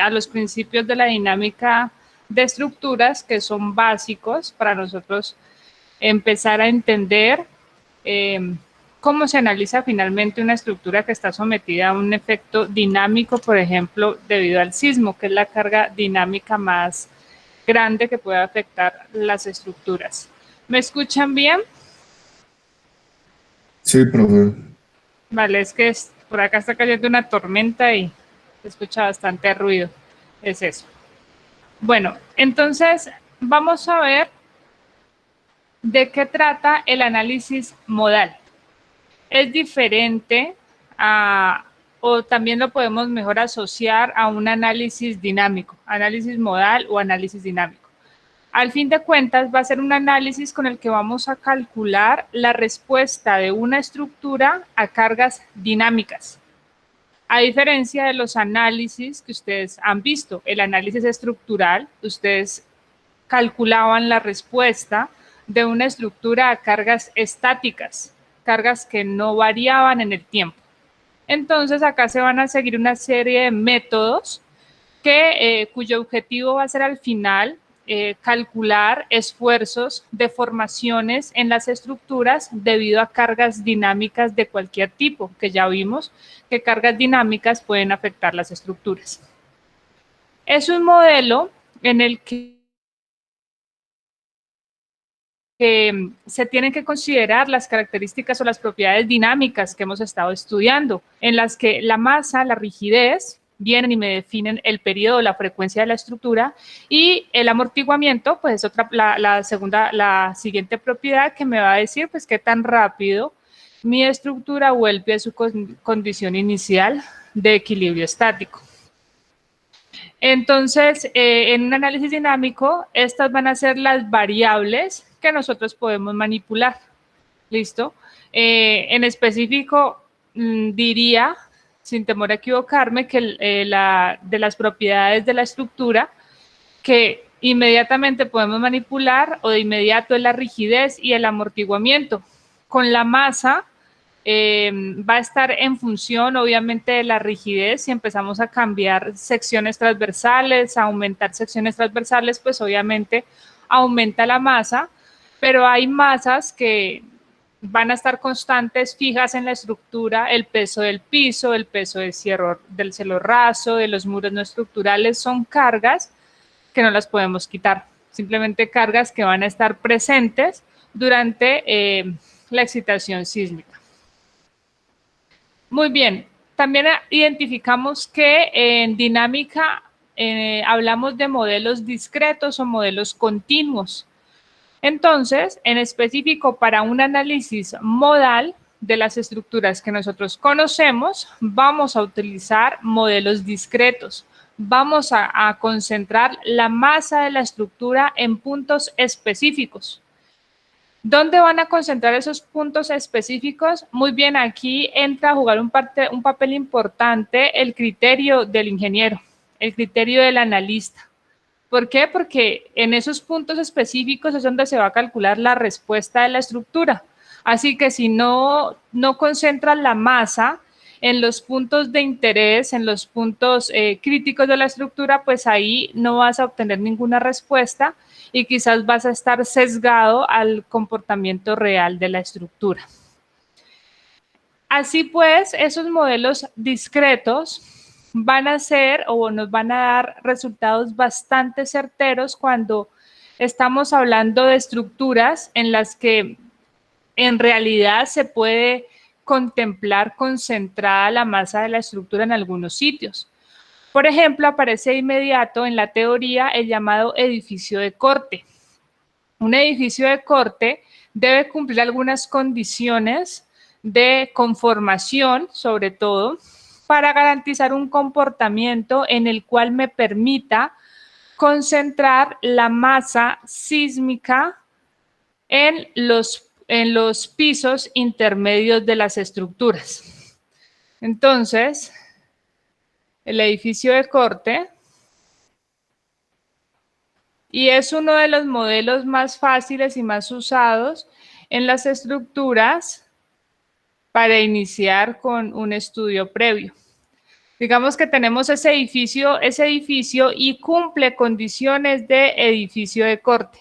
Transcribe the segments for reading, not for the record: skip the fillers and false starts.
a los principios de la dinámica de estructuras que son básicos para nosotros empezar a entender cómo se analiza finalmente una estructura que está sometida a un efecto dinámico, por ejemplo, debido al sismo, que es la carga dinámica más grande que puede afectar las estructuras. ¿Me escuchan bien? Sí, profe. Vale, es que por acá está cayendo una tormenta y se escucha bastante ruido. Es eso. Bueno, entonces vamos a ver de qué trata el análisis modal. Es diferente o también lo podemos mejor asociar a un análisis dinámico, análisis modal o análisis dinámico. Al fin de cuentas, va a ser un análisis con el que vamos a calcular la respuesta de una estructura a cargas dinámicas. A diferencia de los análisis que ustedes han visto, el análisis estructural, ustedes calculaban la respuesta de una estructura a cargas estáticas, cargas que no variaban en el tiempo. Entonces, acá se van a seguir una serie de métodos cuyo objetivo va a ser al final calcular esfuerzos, deformaciones en las estructuras debido a cargas dinámicas de cualquier tipo, que ya vimos que cargas dinámicas pueden afectar las estructuras. Es un modelo en el que se tienen que considerar las características o las propiedades dinámicas que hemos estado estudiando, en las que la masa, la rigidez, vienen y me definen el periodo, la frecuencia de la estructura, y el amortiguamiento, pues es la siguiente propiedad que me va a decir, pues qué tan rápido mi estructura vuelve a su condición inicial de equilibrio estático. Entonces, en un análisis dinámico, estas van a ser las variables que nosotros podemos manipular. ¿Listo? En específico, diría, sin temor a equivocarme, que de las propiedades de la estructura que inmediatamente podemos manipular o de inmediato es la rigidez y el amortiguamiento. Con la masa, va a estar en función, obviamente, de la rigidez. Si empezamos a cambiar secciones transversales, a aumentar secciones transversales, pues obviamente aumenta la masa, pero hay masas que van a estar constantes, fijas en la estructura, el peso del piso, el peso del cielo raso, de los muros no estructurales, son cargas que no las podemos quitar, simplemente cargas que van a estar presentes durante la excitación sísmica. Muy bien, también identificamos que en dinámica hablamos de modelos discretos o modelos continuos. Entonces, en específico, para un análisis modal de las estructuras que nosotros conocemos, vamos a utilizar modelos discretos. Vamos a concentrar la masa de la estructura en puntos específicos. ¿Dónde van a concentrar esos puntos específicos? Muy bien, aquí entra a jugar un papel importante el criterio del ingeniero, el criterio del analista. ¿Por qué? Porque en esos puntos específicos es donde se va a calcular la respuesta de la estructura. Así que si no concentras la masa en los puntos de interés, en los puntos críticos de la estructura, pues ahí no vas a obtener ninguna respuesta y quizás vas a estar sesgado al comportamiento real de la estructura. Así pues, esos modelos discretos van a ser o nos van a dar resultados bastante certeros cuando estamos hablando de estructuras en las que en realidad se puede contemplar concentrada la masa de la estructura en algunos sitios. Por ejemplo, aparece de inmediato en la teoría el llamado edificio de corte. Un edificio de corte debe cumplir algunas condiciones de conformación, sobre todo, para garantizar un comportamiento en el cual me permita concentrar la masa sísmica en los pisos intermedios de las estructuras. Entonces, el edificio de corte, y es uno de los modelos más fáciles y más usados en las estructuras para iniciar con un estudio previo. Digamos que tenemos ese edificio y cumple condiciones de edificio de corte.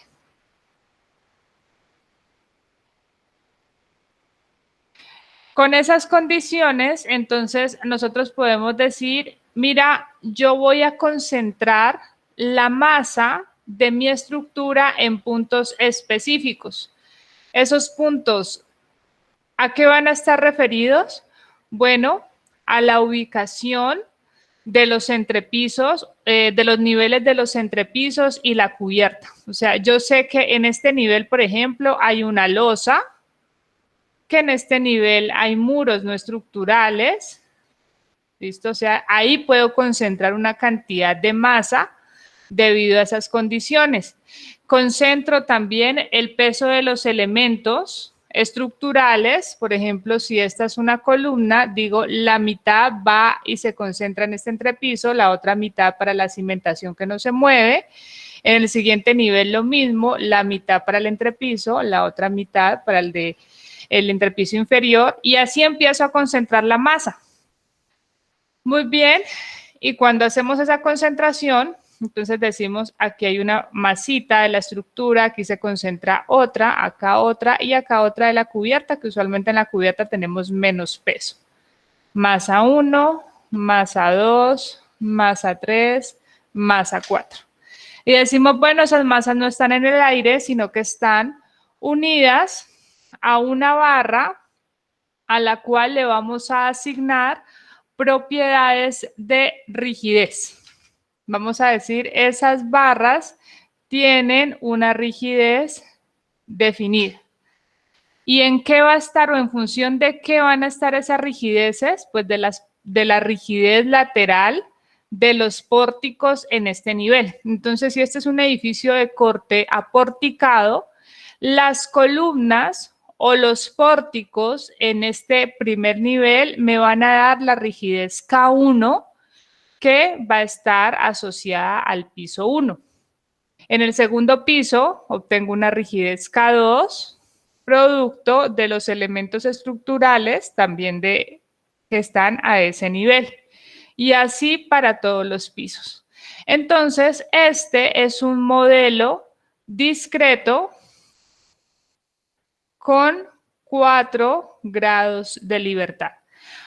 Con esas condiciones, entonces nosotros podemos decir, mira, yo voy a concentrar la masa de mi estructura en puntos específicos. Esos puntos, ¿a qué van a estar referidos? Bueno, a la ubicación de los entrepisos, de los niveles de los entrepisos y la cubierta. O sea, yo sé que en este nivel, por ejemplo, hay una losa, que en este nivel hay muros no estructurales, ¿listo? O sea, ahí puedo concentrar una cantidad de masa debido a esas condiciones. Concentro también el peso de los elementos estructurales, por ejemplo, si esta es una columna, digo, la mitad va y se concentra en este entrepiso, la otra mitad para la cimentación que no se mueve. En el siguiente nivel lo mismo, la mitad para el entrepiso, la otra mitad para el entrepiso inferior, y así empiezo a concentrar la masa. Muy bien, y cuando hacemos esa concentración, entonces decimos, aquí hay una masita de la estructura, aquí se concentra otra, acá otra y acá otra de la cubierta, que usualmente en la cubierta tenemos menos peso. Masa 1, masa 2, masa 3, masa 4. Y decimos, bueno, esas masas no están en el aire, sino que están unidas a una barra a la cual le vamos a asignar propiedades de rigidez. Vamos a decir, esas barras tienen una rigidez definida. ¿Y en qué va a estar o en función de qué van a estar esas rigideces? Pues de la rigidez lateral de los pórticos en este nivel. Entonces, si este es un edificio de corte aporticado, las columnas o los pórticos en este primer nivel me van a dar la rigidez K1, que va a estar asociada al piso 1. En el segundo piso obtengo una rigidez K2, producto de los elementos estructurales también que están a ese nivel. Y así para todos los pisos. Entonces, este es un modelo discreto con 4 grados de libertad.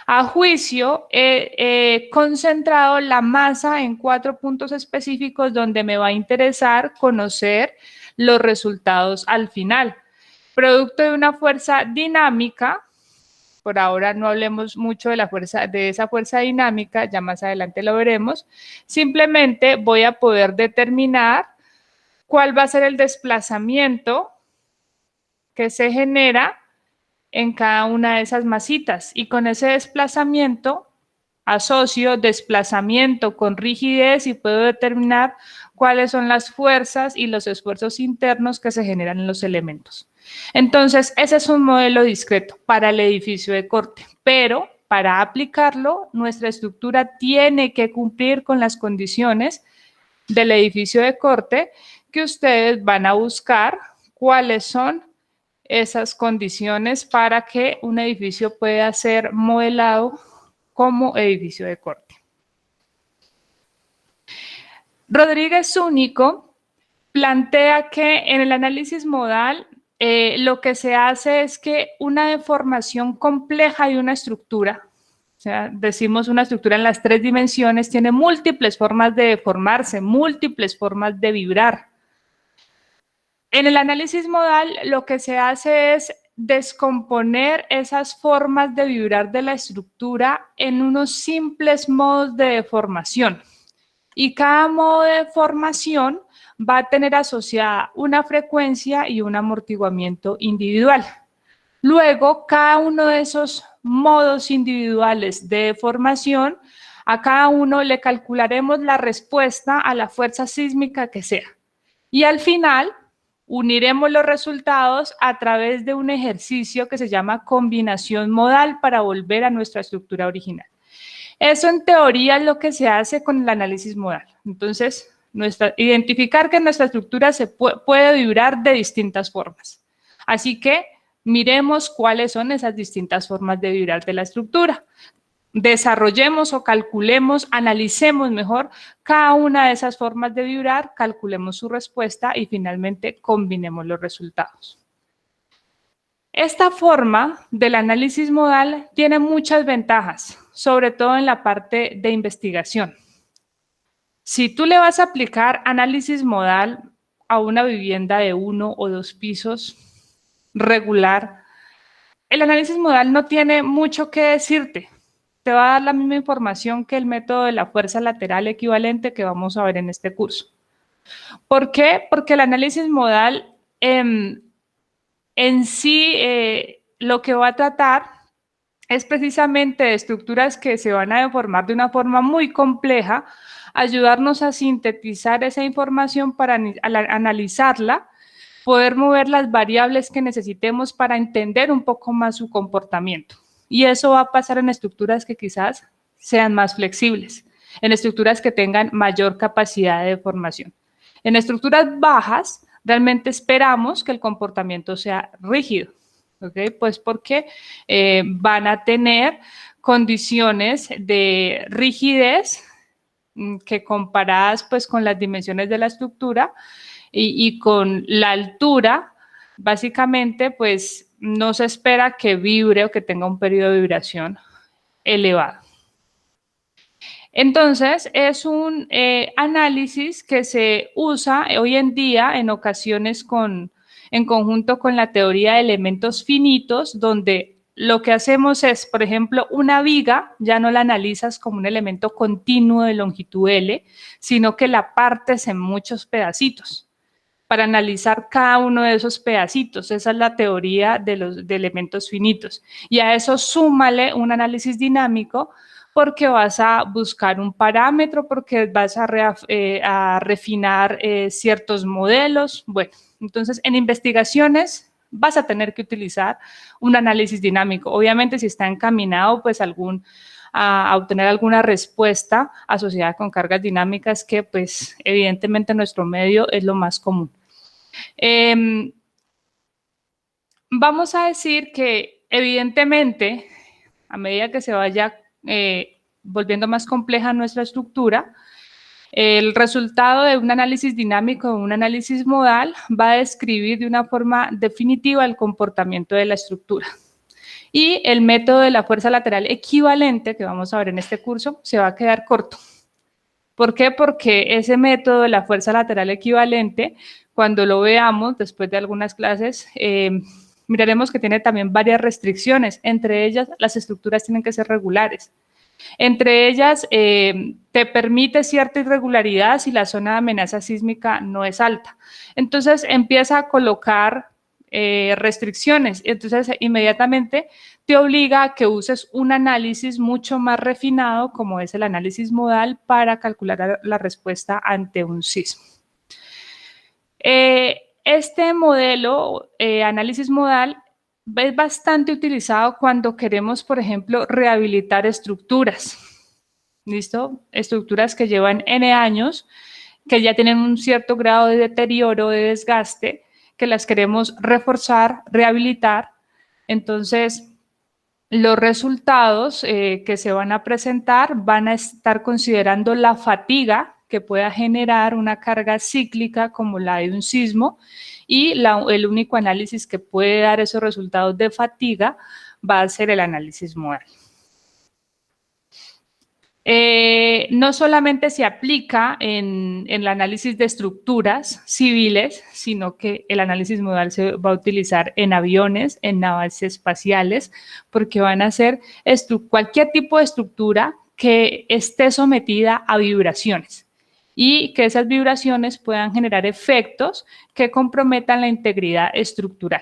A juicio, he concentrado la masa en 4 puntos específicos donde me va a interesar conocer los resultados al final. Producto de una fuerza dinámica, por ahora no hablemos mucho de esa fuerza dinámica, ya más adelante lo veremos, simplemente voy a poder determinar cuál va a ser el desplazamiento que se genera en cada una de esas masitas, y con ese desplazamiento asocio desplazamiento con rigidez y puedo determinar cuáles son las fuerzas y los esfuerzos internos que se generan en los elementos. Entonces, ese es un modelo discreto para el edificio de corte, pero para aplicarlo, nuestra estructura tiene que cumplir con las condiciones del edificio de corte que ustedes van a buscar cuáles son esas condiciones para que un edificio pueda ser modelado como edificio de corte. Rodríguez Zúñigo plantea que en el análisis modal lo que se hace es que una deformación compleja de una estructura, o sea, decimos una estructura en las 3 dimensiones, tiene múltiples formas de deformarse, múltiples formas de vibrar. En el análisis modal lo que se hace es descomponer esas formas de vibrar de la estructura en unos simples modos de deformación. Y cada modo de deformación va a tener asociada una frecuencia y un amortiguamiento individual. Luego, cada uno de esos modos individuales de deformación, a cada uno le calcularemos la respuesta a la fuerza sísmica que sea. Y al final, uniremos los resultados a través de un ejercicio que se llama combinación modal para volver a nuestra estructura original. Eso en teoría es lo que se hace con el análisis modal. Entonces, identificar que nuestra estructura se puede vibrar de distintas formas. Así que miremos cuáles son esas distintas formas de vibrar de la estructura. desarrollemos o calculemos, analicemos mejor cada una de esas formas de vibrar, calculemos su respuesta y finalmente combinemos los resultados. Esta forma del análisis modal tiene muchas ventajas, sobre todo en la parte de investigación. Si tú le vas a aplicar análisis modal a una vivienda de 1 o 2 pisos regular, el análisis modal no tiene mucho que decirte. Te va a dar la misma información que el método de la fuerza lateral equivalente que vamos a ver en este curso. ¿Por qué? Porque el análisis modal en sí lo que va a tratar es precisamente de estructuras que se van a deformar de una forma muy compleja, ayudarnos a sintetizar esa información para analizarla, poder mover las variables que necesitemos para entender un poco más su comportamiento. Y eso va a pasar en estructuras que quizás sean más flexibles, en estructuras que tengan mayor capacidad de deformación. En estructuras bajas, realmente esperamos que el comportamiento sea rígido, ¿ok? Pues porque van a tener condiciones de rigidez que comparadas pues con las dimensiones de la estructura y con la altura, básicamente pues no se espera que vibre o que tenga un periodo de vibración elevado. Entonces, es un análisis que se usa hoy en día en ocasiones en conjunto con la teoría de elementos finitos, donde lo que hacemos es, por ejemplo, una viga, ya no la analizas como un elemento continuo de longitud L, sino que la partes en muchos pedacitos para analizar cada uno de esos pedacitos. Esa es la teoría de elementos finitos. Y a eso súmale un análisis dinámico, porque vas a buscar un parámetro, porque vas a refinar ciertos modelos. Bueno, entonces en investigaciones vas a tener que utilizar un análisis dinámico. Obviamente si está encaminado pues a obtener alguna respuesta asociada con cargas dinámicas, que pues evidentemente en nuestro medio es lo más común. Vamos a decir que evidentemente a medida que se vaya volviendo más compleja nuestra estructura, el resultado de un análisis dinámico o un análisis modal va a describir de una forma definitiva el comportamiento de la estructura. Y el método de la fuerza lateral equivalente, que vamos a ver en este curso, se va a quedar corto. ¿Por qué? Porque ese método de la fuerza lateral equivalente, cuando lo veamos después de algunas clases, miraremos que tiene también varias restricciones. Entre ellas, las estructuras tienen que ser regulares. Entre ellas, te permite cierta irregularidad si la zona de amenaza sísmica no es alta. Entonces, empieza a colocar restricciones. Entonces, inmediatamente te obliga a que uses un análisis mucho más refinado, como es el análisis modal, para calcular la respuesta ante un sismo. Este modelo, análisis modal, es bastante utilizado cuando queremos, por ejemplo, rehabilitar estructuras. ¿Listo? Estructuras que llevan N años, que ya tienen un cierto grado de deterioro, de desgaste, que las queremos reforzar, rehabilitar. Entonces, los resultados que se van a presentar van a estar considerando la fatiga que pueda generar una carga cíclica como la de un sismo, y el único análisis que puede dar esos resultados de fatiga va a ser el análisis modal. No solamente se aplica en el análisis de estructuras civiles, sino que el análisis modal se va a utilizar en aviones, en naves espaciales, porque van a ser cualquier tipo de estructura que esté sometida a vibraciones y que esas vibraciones puedan generar efectos que comprometan la integridad estructural.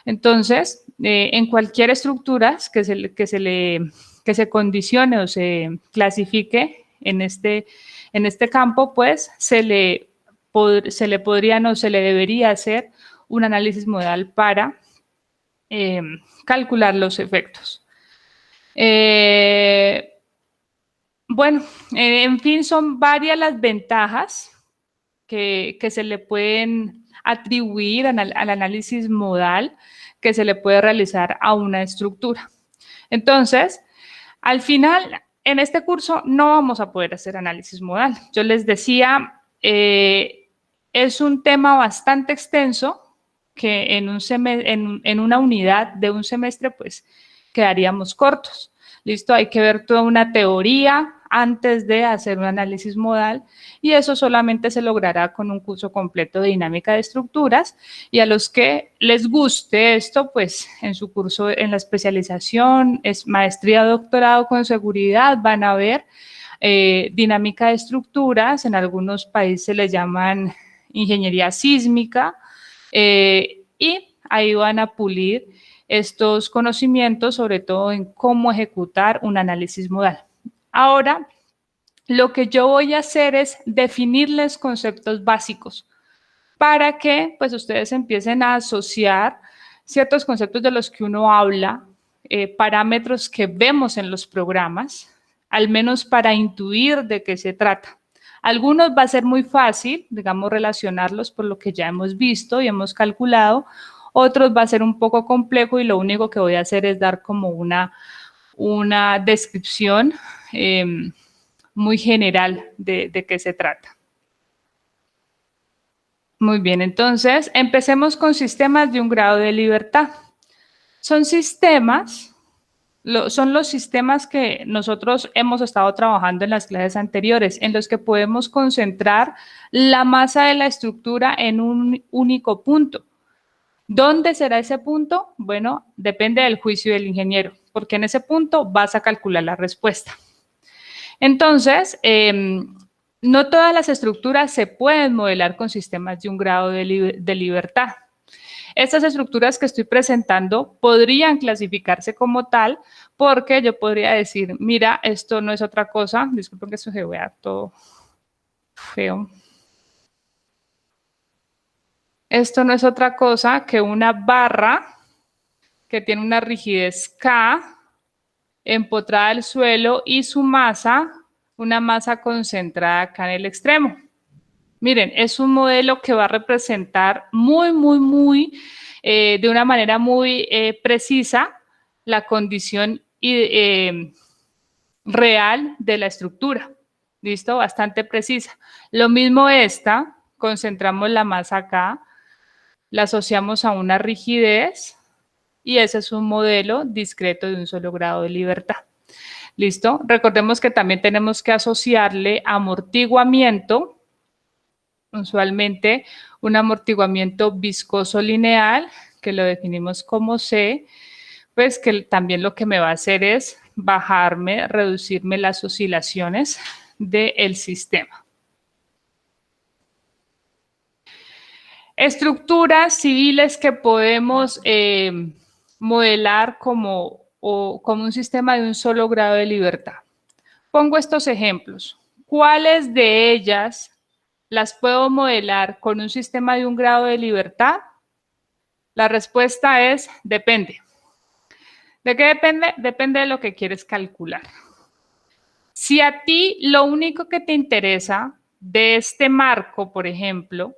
Entonces, en cualquier estructura que se condicione o se clasifique en este campo, pues se le debería hacer un análisis modal para calcular los efectos. Bueno, en fin, son varias las ventajas que se le pueden atribuir al análisis modal que se le puede realizar a una estructura. Entonces, Al final, en este curso no vamos a poder hacer análisis modal. Yo les decía, es un tema bastante extenso que en una unidad de un semestre, pues, quedaríamos cortos. ¿Listo? Hay que ver toda una teoría antes de hacer un análisis modal y eso solamente se logrará con un curso completo de dinámica de estructuras y a los que les guste esto, pues en su curso en la especialización, es maestría o doctorado con seguridad, van a ver dinámica de estructuras, en algunos países le llaman ingeniería sísmica y ahí van a pulir estos conocimientos, sobre todo en cómo ejecutar un análisis modal. Ahora, lo que yo voy a hacer es definirles conceptos básicos para que pues ustedes empiecen a asociar ciertos conceptos de los que uno habla, parámetros que vemos en los programas, al menos para intuir de qué se trata. Algunos va a ser muy fácil, digamos, relacionarlos por lo que ya hemos visto y hemos calculado, otros va a ser un poco complejo y lo único que voy a hacer es dar como una descripción muy general de qué se trata. Muy bien, entonces empecemos con sistemas de un grado de libertad. Son sistemas, son los sistemas que nosotros hemos estado trabajando en las clases anteriores, en los que podemos concentrar la masa de la estructura en un único punto. ¿Dónde será ese punto? Bueno, depende del juicio del ingeniero, porque en ese punto vas a calcular la respuesta. Entonces, no todas las estructuras se pueden modelar con sistemas de un grado de libertad. Estas estructuras que estoy presentando podrían clasificarse como tal porque yo podría decir, mira, esto no es otra cosa, disculpen que esto se vea todo feo. Esto no es otra cosa que una barra que tiene una rigidez K empotrada al suelo y su masa, una masa concentrada acá en el extremo. Miren, es un modelo que va a representar de una manera muy precisa la condición real de la estructura. ¿Listo? Bastante precisa. Lo mismo esta, concentramos la masa acá, la asociamos a una rigidez y ese es un modelo discreto de un solo grado de libertad. ¿Listo? Recordemos que también tenemos que asociarle amortiguamiento, usualmente un amortiguamiento viscoso lineal, que lo definimos como C, pues que también lo que me va a hacer es reducirme las oscilaciones del sistema. Estructuras civiles que podemos modelar como un sistema de un solo grado de libertad. Pongo estos ejemplos. ¿Cuáles de ellas las puedo modelar con un sistema de un grado de libertad? La respuesta es depende. ¿De qué depende? Depende de lo que quieres calcular. Si a ti lo único que te interesa de este marco, por ejemplo,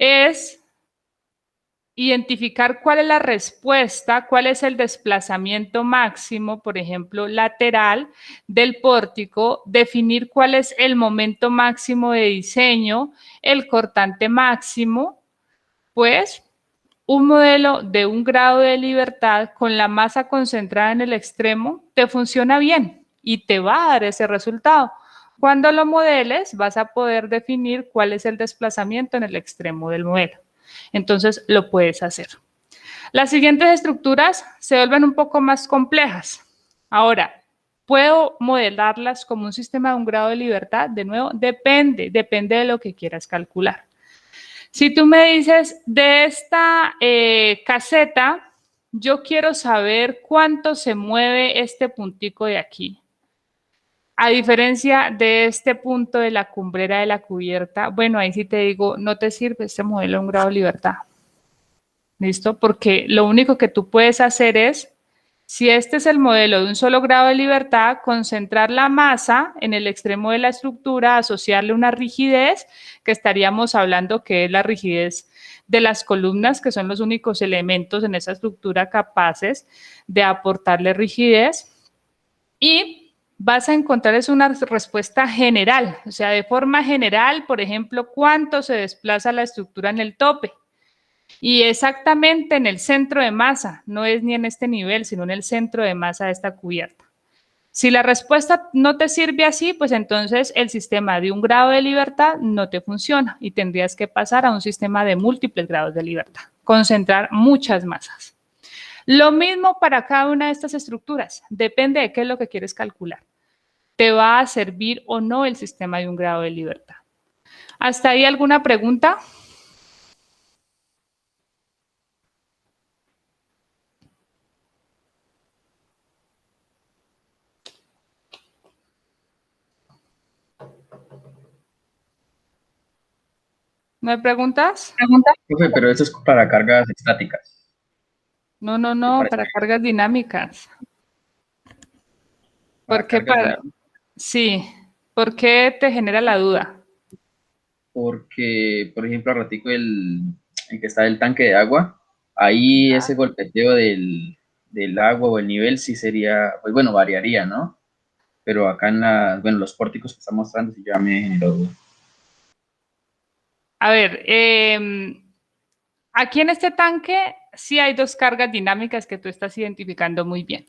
es identificar cuál es la respuesta, cuál es el desplazamiento máximo, por ejemplo, lateral del pórtico, definir cuál es el momento máximo de diseño, el cortante máximo, pues un modelo de un grado de libertad con la masa concentrada en el extremo te funciona bien y te va a dar ese resultado. Cuando lo modeles, vas a poder definir cuál es el desplazamiento en el extremo del modelo. Entonces, lo puedes hacer. Las siguientes estructuras se vuelven un poco más complejas. Ahora, ¿puedo modelarlas como un sistema de un grado de libertad? De nuevo, depende de lo que quieras calcular. Si tú me dices, de esta caseta, yo quiero saber cuánto se mueve este puntico de aquí. A diferencia de este punto de la cumbrera de la cubierta, bueno, ahí sí te digo, no te sirve este modelo de un grado de libertad. ¿Listo? Porque lo único que tú puedes hacer es, si este es el modelo de un solo grado de libertad, concentrar la masa en el extremo de la estructura, asociarle una rigidez, que estaríamos hablando que es la rigidez de las columnas, que son los únicos elementos en esa estructura capaces de aportarle rigidez. y vas a encontrar es una respuesta general, o sea, de forma general, por ejemplo, cuánto se desplaza la estructura en el tope. Y exactamente en el centro de masa, no es ni en este nivel, sino en el centro de masa de esta cubierta. Si la respuesta no te sirve así, pues entonces el sistema de un grado de libertad no te funciona y tendrías que pasar a un sistema de múltiples grados de libertad, concentrar muchas masas. Lo mismo para cada una de estas estructuras, depende de qué es lo que quieres calcular. ¿Te va a servir o no el sistema de un grado de libertad? ¿Hasta ahí alguna pregunta? ¿No hay preguntas? Profe, pero eso es para cargas estáticas. Me No, parece para cargas dinámicas. ¿Por para qué cargas para? dinámicas. Sí, ¿por qué te genera la duda? Porque, por ejemplo, al ratico el que está el tanque de agua, ahí ese golpeteo del agua o el nivel sí sería, pues bueno, variaría, ¿no? Pero acá bueno, los pórticos que está mostrando sí ya me generó duda. A ver, aquí en este tanque sí hay dos cargas dinámicas que tú estás identificando muy bien.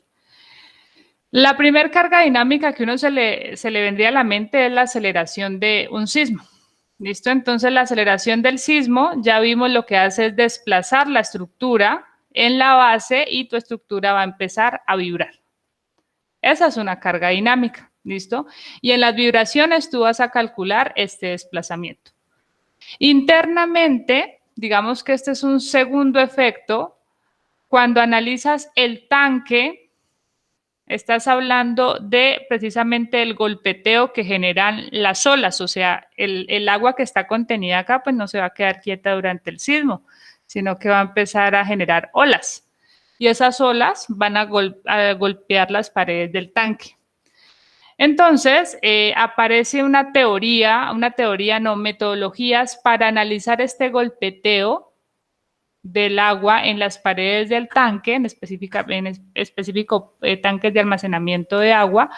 La primera carga dinámica que uno se le vendría a la mente es la aceleración de un sismo. ¿Listo? Entonces la aceleración del sismo, ya vimos lo que hace es desplazar la estructura en la base y tu estructura va a empezar a vibrar. Esa es una carga dinámica, ¿listo? Y en las vibraciones tú vas a calcular este desplazamiento. Internamente, digamos que este es un segundo efecto, cuando analizas el tanque, estás hablando de precisamente el golpeteo que generan las olas, o sea, el agua que está contenida acá, pues no se va a quedar quieta durante el sismo, sino que va a empezar a generar olas. Y esas olas van a golpear las paredes del tanque. Entonces, aparece una teoría no, metodologías para analizar este golpeteo del agua en las paredes del tanque, en específico tanques de almacenamiento de agua,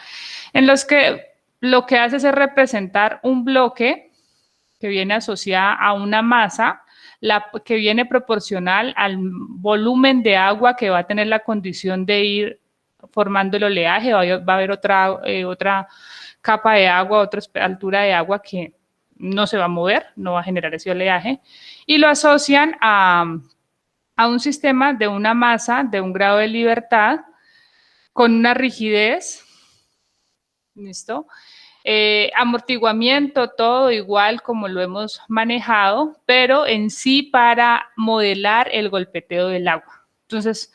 en los que lo que hace es representar un bloque que viene asociada a una masa, que viene proporcional al volumen de agua que va a tener la condición de ir formando el oleaje, va a haber otra capa de agua, otra altura de agua que no se va a mover, no va a generar ese oleaje, y lo asocian a un sistema de una masa, de un grado de libertad, con una rigidez, ¿listo? Amortiguamiento, todo igual como lo hemos manejado, pero en sí para modelar el golpeteo del agua. Entonces,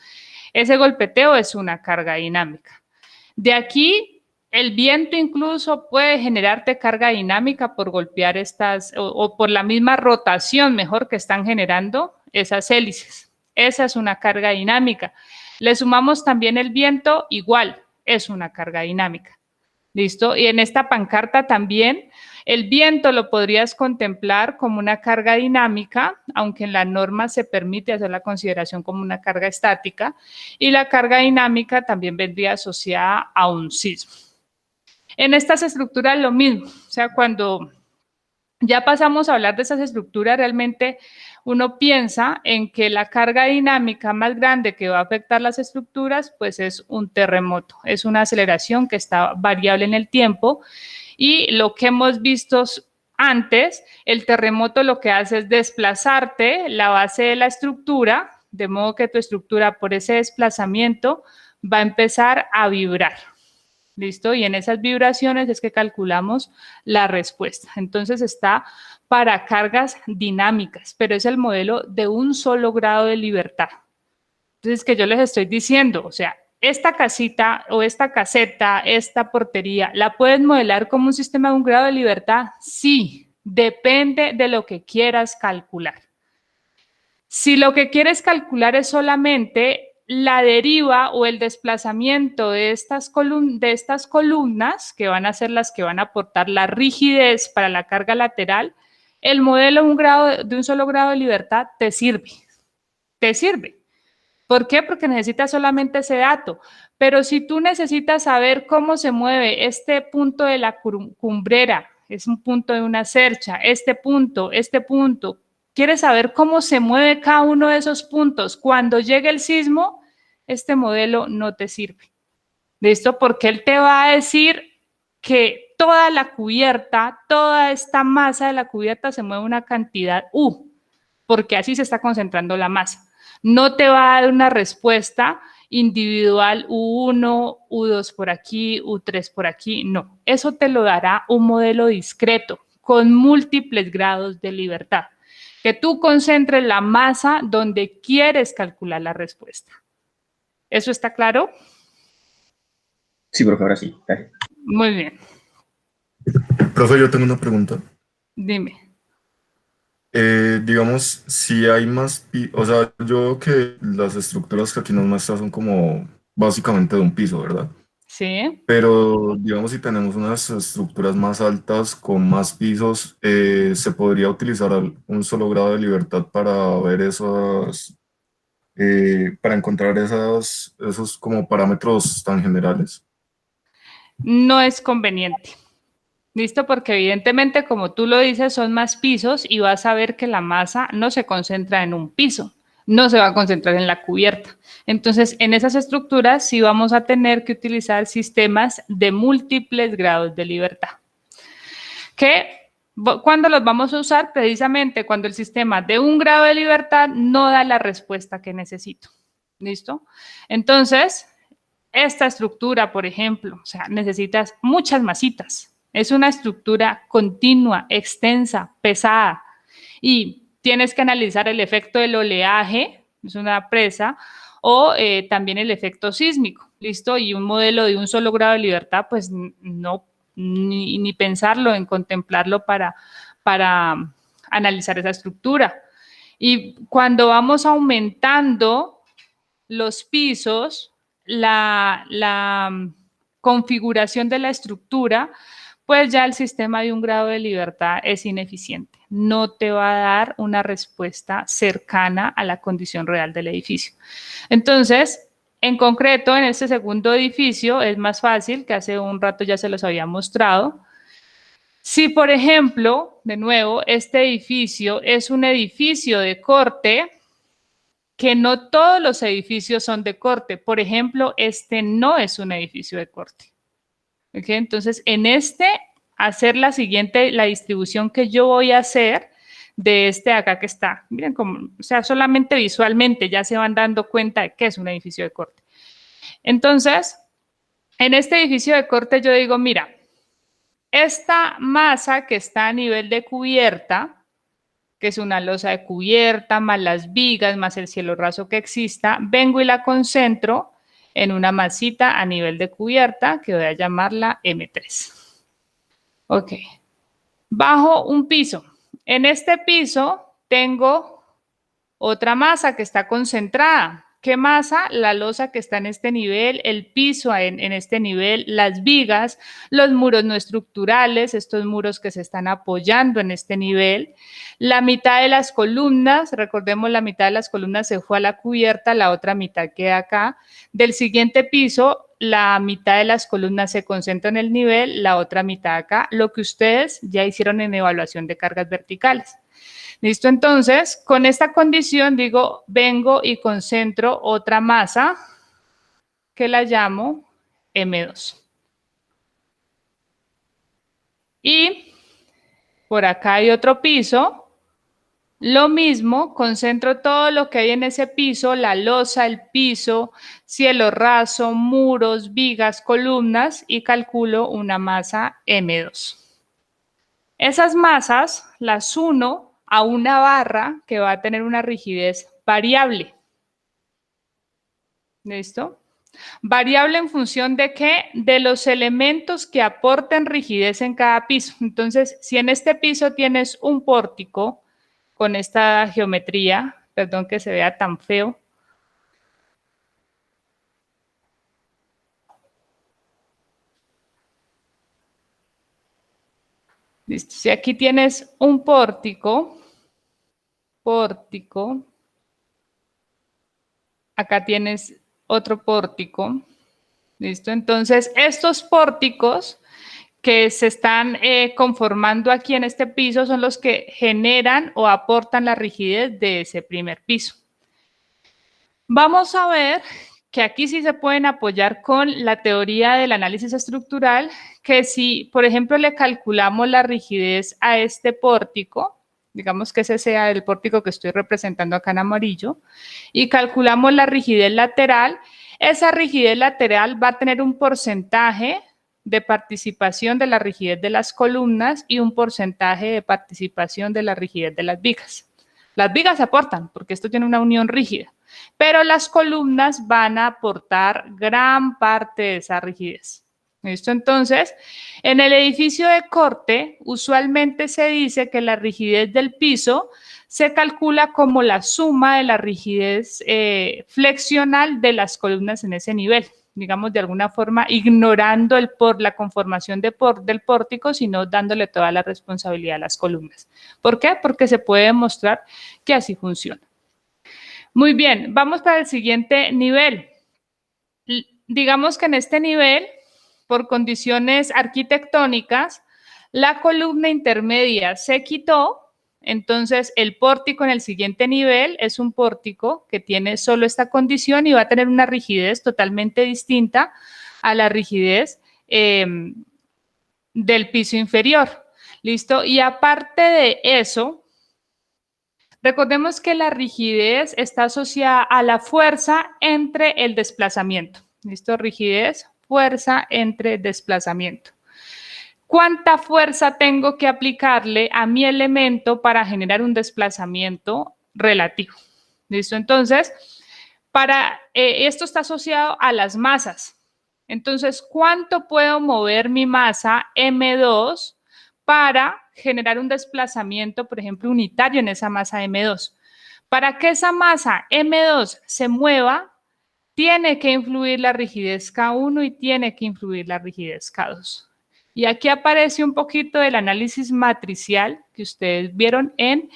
ese golpeteo es una carga dinámica. De aquí, el viento incluso puede generarte carga dinámica por golpear estas, o por la misma rotación, mejor, que están generando esas hélices. Esa es una carga dinámica. Le sumamos también el viento, igual, es una carga dinámica. ¿Listo? Y en esta pancarta también el viento lo podrías contemplar como una carga dinámica, aunque en la norma se permite hacer la consideración como una carga estática, y la carga dinámica también vendría asociada a un sismo. En estas estructuras lo mismo, o sea, cuando ya pasamos a hablar de esas estructuras, realmente uno piensa en que la carga dinámica más grande que va a afectar las estructuras, pues es un terremoto, es una aceleración que está variable en el tiempo y lo que hemos visto antes, el terremoto lo que hace es desplazarte la base de la estructura, de modo que tu estructura por ese desplazamiento va a empezar a vibrar. ¿Listo? Y en esas vibraciones es que calculamos la respuesta. Entonces está para cargas dinámicas, pero es el modelo de un solo grado de libertad. Entonces, que yo les estoy diciendo, o sea, esta casita o esta caseta, esta portería, ¿la puedes modelar como un sistema de un grado de libertad? Sí, depende de lo que quieras calcular. Si lo que quieres calcular es solamente la deriva o el desplazamiento de estas columnas, que van a ser las que van a aportar la rigidez para la carga lateral, el modelo de un solo grado de libertad te sirve. Te sirve. ¿Por qué? Porque necesitas solamente ese dato. Pero si tú necesitas saber cómo se mueve este punto de la cumbrera, es un punto de una cercha, este punto, quieres saber cómo se mueve cada uno de esos puntos, cuando llegue el sismo, este modelo no te sirve. ¿Listo? Porque él te va a decir que toda la cubierta, toda esta masa de la cubierta se mueve una cantidad U, porque así se está concentrando la masa. No te va a dar una respuesta individual U1, U2 por aquí, U3 por aquí, no. Eso te lo dará un modelo discreto con múltiples grados de libertad. Que tú concentres la masa donde quieres calcular la respuesta. ¿Eso está claro? Sí, profe, ahora sí. Gracias. Muy bien. Profe, yo tengo una pregunta. Dime. Digamos, si hay más, o sea, yo veo que las estructuras que aquí nos muestran son como básicamente de un piso, ¿verdad? Sí. Pero digamos, si tenemos unas estructuras más altas con más pisos, ¿se podría utilizar un solo grado de libertad para ver esas, para encontrar esos como parámetros tan generales? No es conveniente. ¿Listo? Porque evidentemente, como tú lo dices, son más pisos y vas a ver que la masa no se concentra en un piso, no se va a concentrar en la cubierta. Entonces, en esas estructuras sí vamos a tener que utilizar sistemas de múltiples grados de libertad. ¿Cuándo los vamos a usar? Precisamente cuando el sistema de un grado de libertad no da la respuesta que necesito. ¿Listo? Entonces, esta estructura, por ejemplo, o sea, necesitas muchas masitas. Es una estructura continua, extensa, pesada. Y tienes que analizar el efecto del oleaje, es una presa, o también el efecto sísmico, ¿listo? Y un modelo de un solo grado de libertad, pues no, ni pensarlo en contemplarlo para analizar esa estructura. Y cuando vamos aumentando los pisos, la configuración de la estructura, pues ya el sistema de un grado de libertad es ineficiente. No te va a dar una respuesta cercana a la condición real del edificio. Entonces, en concreto, en este segundo edificio es más fácil, que hace un rato ya se los había mostrado. Si, por ejemplo, de nuevo, este edificio es un edificio de corte, que no todos los edificios son de corte. Por ejemplo, este no es un edificio de corte. ¿Okay? Entonces, en este, hacer la siguiente, la distribución que yo voy a hacer de este de acá que está. Miren cómo, o sea, solamente visualmente ya se van dando cuenta de que es un edificio de corte. Entonces, en este edificio de corte yo digo, mira, esta masa que está a nivel de cubierta, que es una losa de cubierta, más las vigas, más el cielo raso que exista, vengo y la concentro en una masita a nivel de cubierta que voy a llamarla M3. Ok. Bajo un piso. En este piso tengo otra masa que está concentrada. ¿Qué masa? La losa que está en este nivel, el piso en este nivel, las vigas, los muros no estructurales, estos muros que se están apoyando en este nivel, la mitad de las columnas, recordemos la mitad de las columnas se fue a la cubierta, la otra mitad queda acá. Del siguiente piso, la mitad de las columnas se concentra en el nivel, la otra mitad acá, lo que ustedes ya hicieron en evaluación de cargas verticales. ¿Listo? Entonces, con esta condición digo, vengo y concentro otra masa que la llamo M2. Y por acá hay otro piso. Lo mismo, concentro todo lo que hay en ese piso, la losa, el piso, cielo raso, muros, vigas, columnas y calculo una masa M2. Esas masas las uno a una barra que va a tener una rigidez variable. ¿Listo? Variable en función de qué? De los elementos que aporten rigidez en cada piso. Entonces, si en este piso tienes un pórtico con esta geometría, perdón que se vea tan feo, ¿listo? Si aquí tienes un pórtico, acá tienes otro pórtico, ¿Listo? Entonces, estos pórticos que se están conformando aquí en este piso son los que generan o aportan la rigidez de ese primer piso. Vamos a ver que aquí sí se pueden apoyar con la teoría del análisis estructural, que si, por ejemplo, le calculamos la rigidez a este pórtico, digamos que ese sea el pórtico que estoy representando acá en amarillo, y calculamos la rigidez lateral, esa rigidez lateral va a tener un porcentaje de participación de la rigidez de las columnas y un porcentaje de participación de la rigidez de las vigas. Las vigas aportan, porque esto tiene una unión rígida, pero las columnas van a aportar gran parte de esa rigidez. ¿Listo? Entonces, en el edificio de corte, usualmente se dice que la rigidez del piso se calcula como la suma de la rigidez flexional de las columnas en ese nivel, digamos de alguna forma ignorando la conformación del pórtico, sino dándole toda la responsabilidad a las columnas. ¿Por qué? Porque se puede demostrar que así funciona. Muy bien, vamos para el siguiente nivel. Digamos que en este nivel, por condiciones arquitectónicas, la columna intermedia se quitó, entonces el pórtico en el siguiente nivel es un pórtico que tiene solo esta condición y va a tener una rigidez totalmente distinta a la rigidez del piso inferior. ¿Listo? Y aparte de eso, recordemos que la rigidez está asociada a la fuerza entre el desplazamiento. ¿Listo? Rigidez, fuerza entre desplazamiento. ¿Cuánta fuerza tengo que aplicarle a mi elemento para generar un desplazamiento relativo? ¿Listo? Entonces, esto está asociado a las masas. Entonces, ¿cuánto puedo mover mi masa M2 para generar un desplazamiento, por ejemplo, unitario en esa masa M2? Para que esa masa M2 se mueva, tiene que influir la rigidez K1 y tiene que influir la rigidez K2. Y aquí aparece un poquito del análisis matricial que ustedes vieron en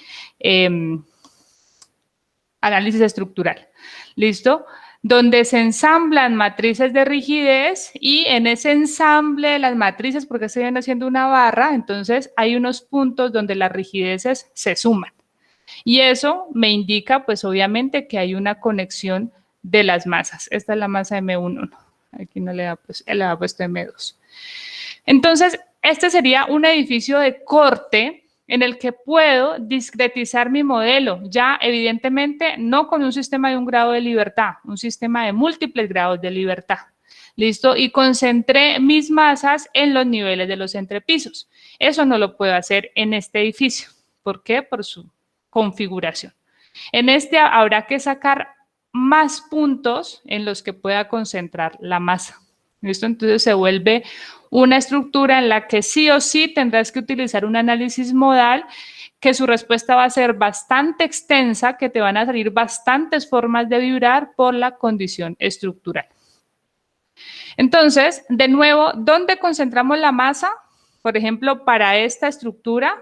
análisis estructural. ¿Listo? Donde se ensamblan matrices de rigidez y en ese ensamble de las matrices, porque se viene haciendo una barra, entonces hay unos puntos donde las rigideces se suman. Y eso me indica, pues obviamente, que hay una conexión de las masas. Esta es la masa M1. Aquí no le ha puesto M2. Entonces, este sería un edificio de corte en el que puedo discretizar mi modelo, ya evidentemente no con un sistema de un grado de libertad, un sistema de múltiples grados de libertad. ¿Listo? Y concentré mis masas en los niveles de los entrepisos. Eso no lo puedo hacer en este edificio. ¿Por qué? Por su configuración. En este habrá que sacar más puntos en los que pueda concentrar la masa. ¿Listo? Entonces se vuelve una estructura en la que sí o sí tendrás que utilizar un análisis modal, que su respuesta va a ser bastante extensa, que te van a salir bastantes formas de vibrar por la condición estructural. Entonces, de nuevo, ¿dónde concentramos la masa? Por ejemplo, para esta estructura,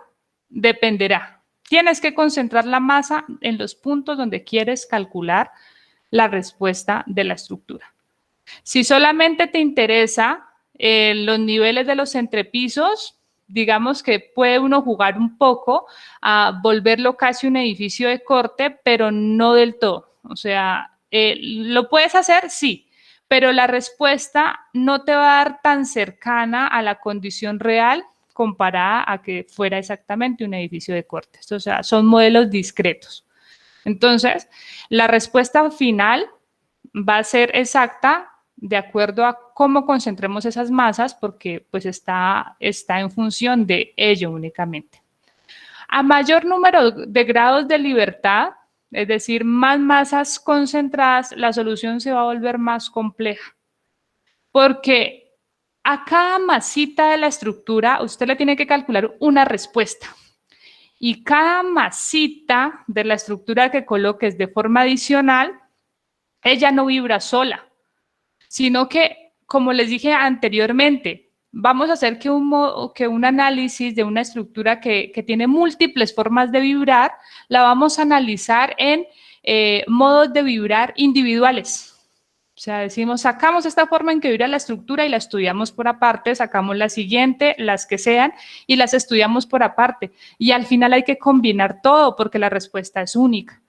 dependerá. Tienes que concentrar la masa en los puntos donde quieres calcular la respuesta de la estructura. Si solamente te interesa los niveles de los entrepisos, digamos que puede uno jugar un poco a volverlo casi un edificio de corte, pero no del todo. O sea, ¿lo puedes hacer? Sí, pero la respuesta no te va a dar tan cercana a la condición real comparada a que fuera exactamente un edificio de corte. O sea, son modelos discretos. Entonces, la respuesta final va a ser exacta de acuerdo a cómo concentremos esas masas, porque pues está en función de ello únicamente. A mayor número de grados de libertad, es decir, más masas concentradas, la solución se va a volver más compleja, porque a cada masita de la estructura usted le tiene que calcular una respuesta. Y cada masita de la estructura que coloques de forma adicional, ella no vibra sola, sino que, como les dije anteriormente, vamos a hacer que un análisis de una estructura que tiene múltiples formas de vibrar, la vamos a analizar en modos de vibrar individuales. O sea, decimos, sacamos esta forma en que vibra la estructura y la estudiamos por aparte, sacamos la siguiente, las que sean, y las estudiamos por aparte. Y al final hay que combinar todo porque la respuesta es única.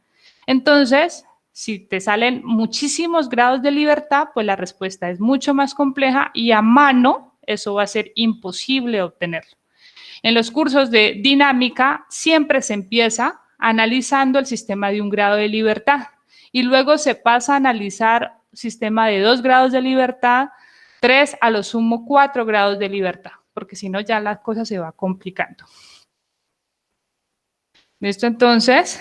Entonces, si te salen muchísimos grados de libertad, pues la respuesta es mucho más compleja y a mano eso va a ser imposible obtenerlo. En los cursos de dinámica siempre se empieza analizando el sistema de 1 grado de libertad y luego se pasa a analizar sistema de 2 grados de libertad, 3, a lo sumo 4 grados de libertad, porque si no ya la cosa se va complicando. ¿Listo? Entonces,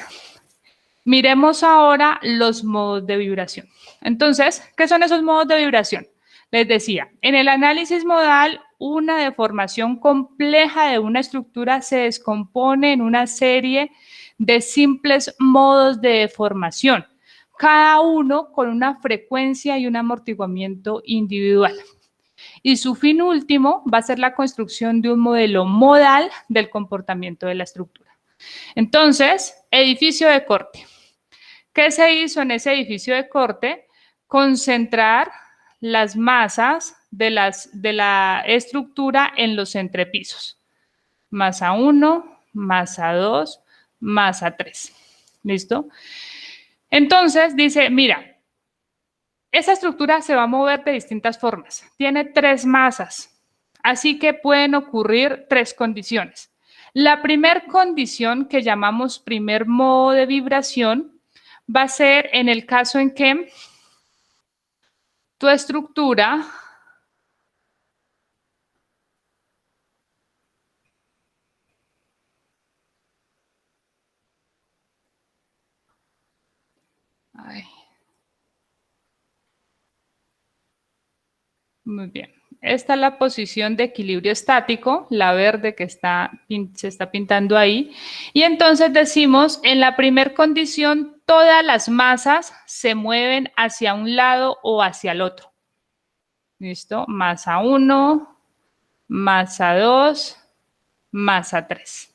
miremos ahora los modos de vibración. Entonces, ¿qué son esos modos de vibración? Les decía, en el análisis modal, una deformación compleja de una estructura se descompone en una serie de simples modos de deformación, cada uno con una frecuencia y un amortiguamiento individual. Y su fin último va a ser la construcción de un modelo modal del comportamiento de la estructura. Entonces, edificio de corte. ¿Qué se hizo en ese edificio de corte? Concentrar las masas de la estructura en los entrepisos. Masa 1, masa 2, masa 3. ¿Listo? Entonces dice, mira, esa estructura se va a mover de distintas formas. Tiene 3 masas, así que pueden ocurrir 3 condiciones. La primera condición que llamamos primer modo de vibración va a ser en el caso en que tu estructura muy bien. Esta es la posición de equilibrio estático, la verde que se está pintando ahí. Y entonces decimos, en la primera condición, todas las masas se mueven hacia un lado o hacia el otro. ¿Listo? Masa 1, masa 2, masa 3.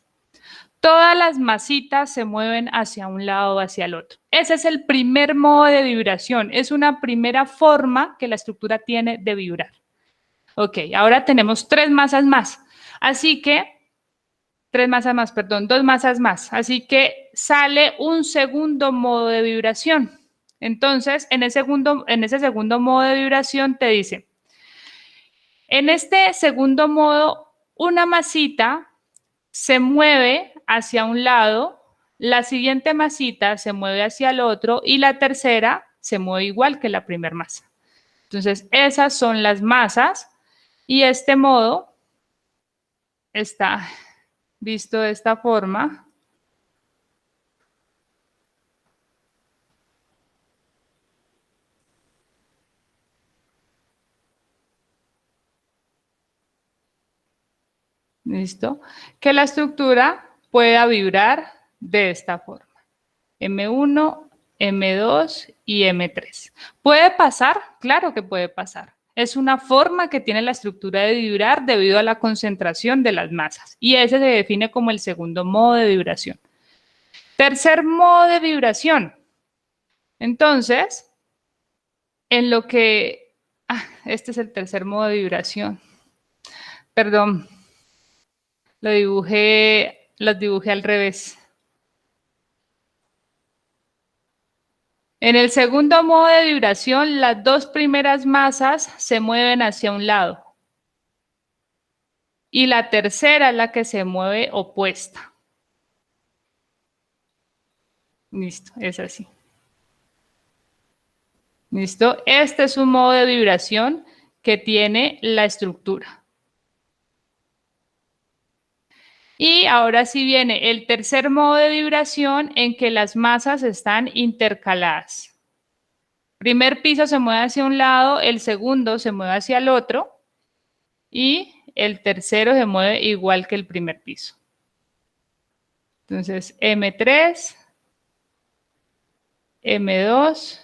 Todas las masitas se mueven hacia un lado o hacia el otro. Ese es el primer modo de vibración. Es una primera forma que la estructura tiene de vibrar. Ok, ahora tenemos 3 masas más. Así que, 2 masas más. Así que sale un segundo modo de vibración. Entonces, en ese segundo modo de vibración te dice, en este segundo modo, una masita se mueve hacia un lado, la siguiente masita se mueve hacia el otro y la tercera se mueve igual que la primera masa. Entonces, esas son las masas y este modo está visto de esta forma. ¿Listo? Que la estructura pueda vibrar de esta forma. M1, M2 y M3. ¿Puede pasar? Claro que puede pasar. Es una forma que tiene la estructura de vibrar debido a la concentración de las masas. Y ese se define como el segundo modo de vibración. Tercer modo de vibración. Entonces, en lo que... este es el tercer modo de vibración. Perdón. Los dibujé al revés. En el segundo modo de vibración, las 2 primeras masas se mueven hacia un lado. Y la tercera es la que se mueve opuesta. Listo, es así. ¿Listo? Este es un modo de vibración que tiene la estructura. Y ahora sí viene el tercer modo de vibración en que las masas están intercaladas. Primer piso se mueve hacia un lado, el segundo se mueve hacia el otro y el tercero se mueve igual que el primer piso. Entonces, M3, M2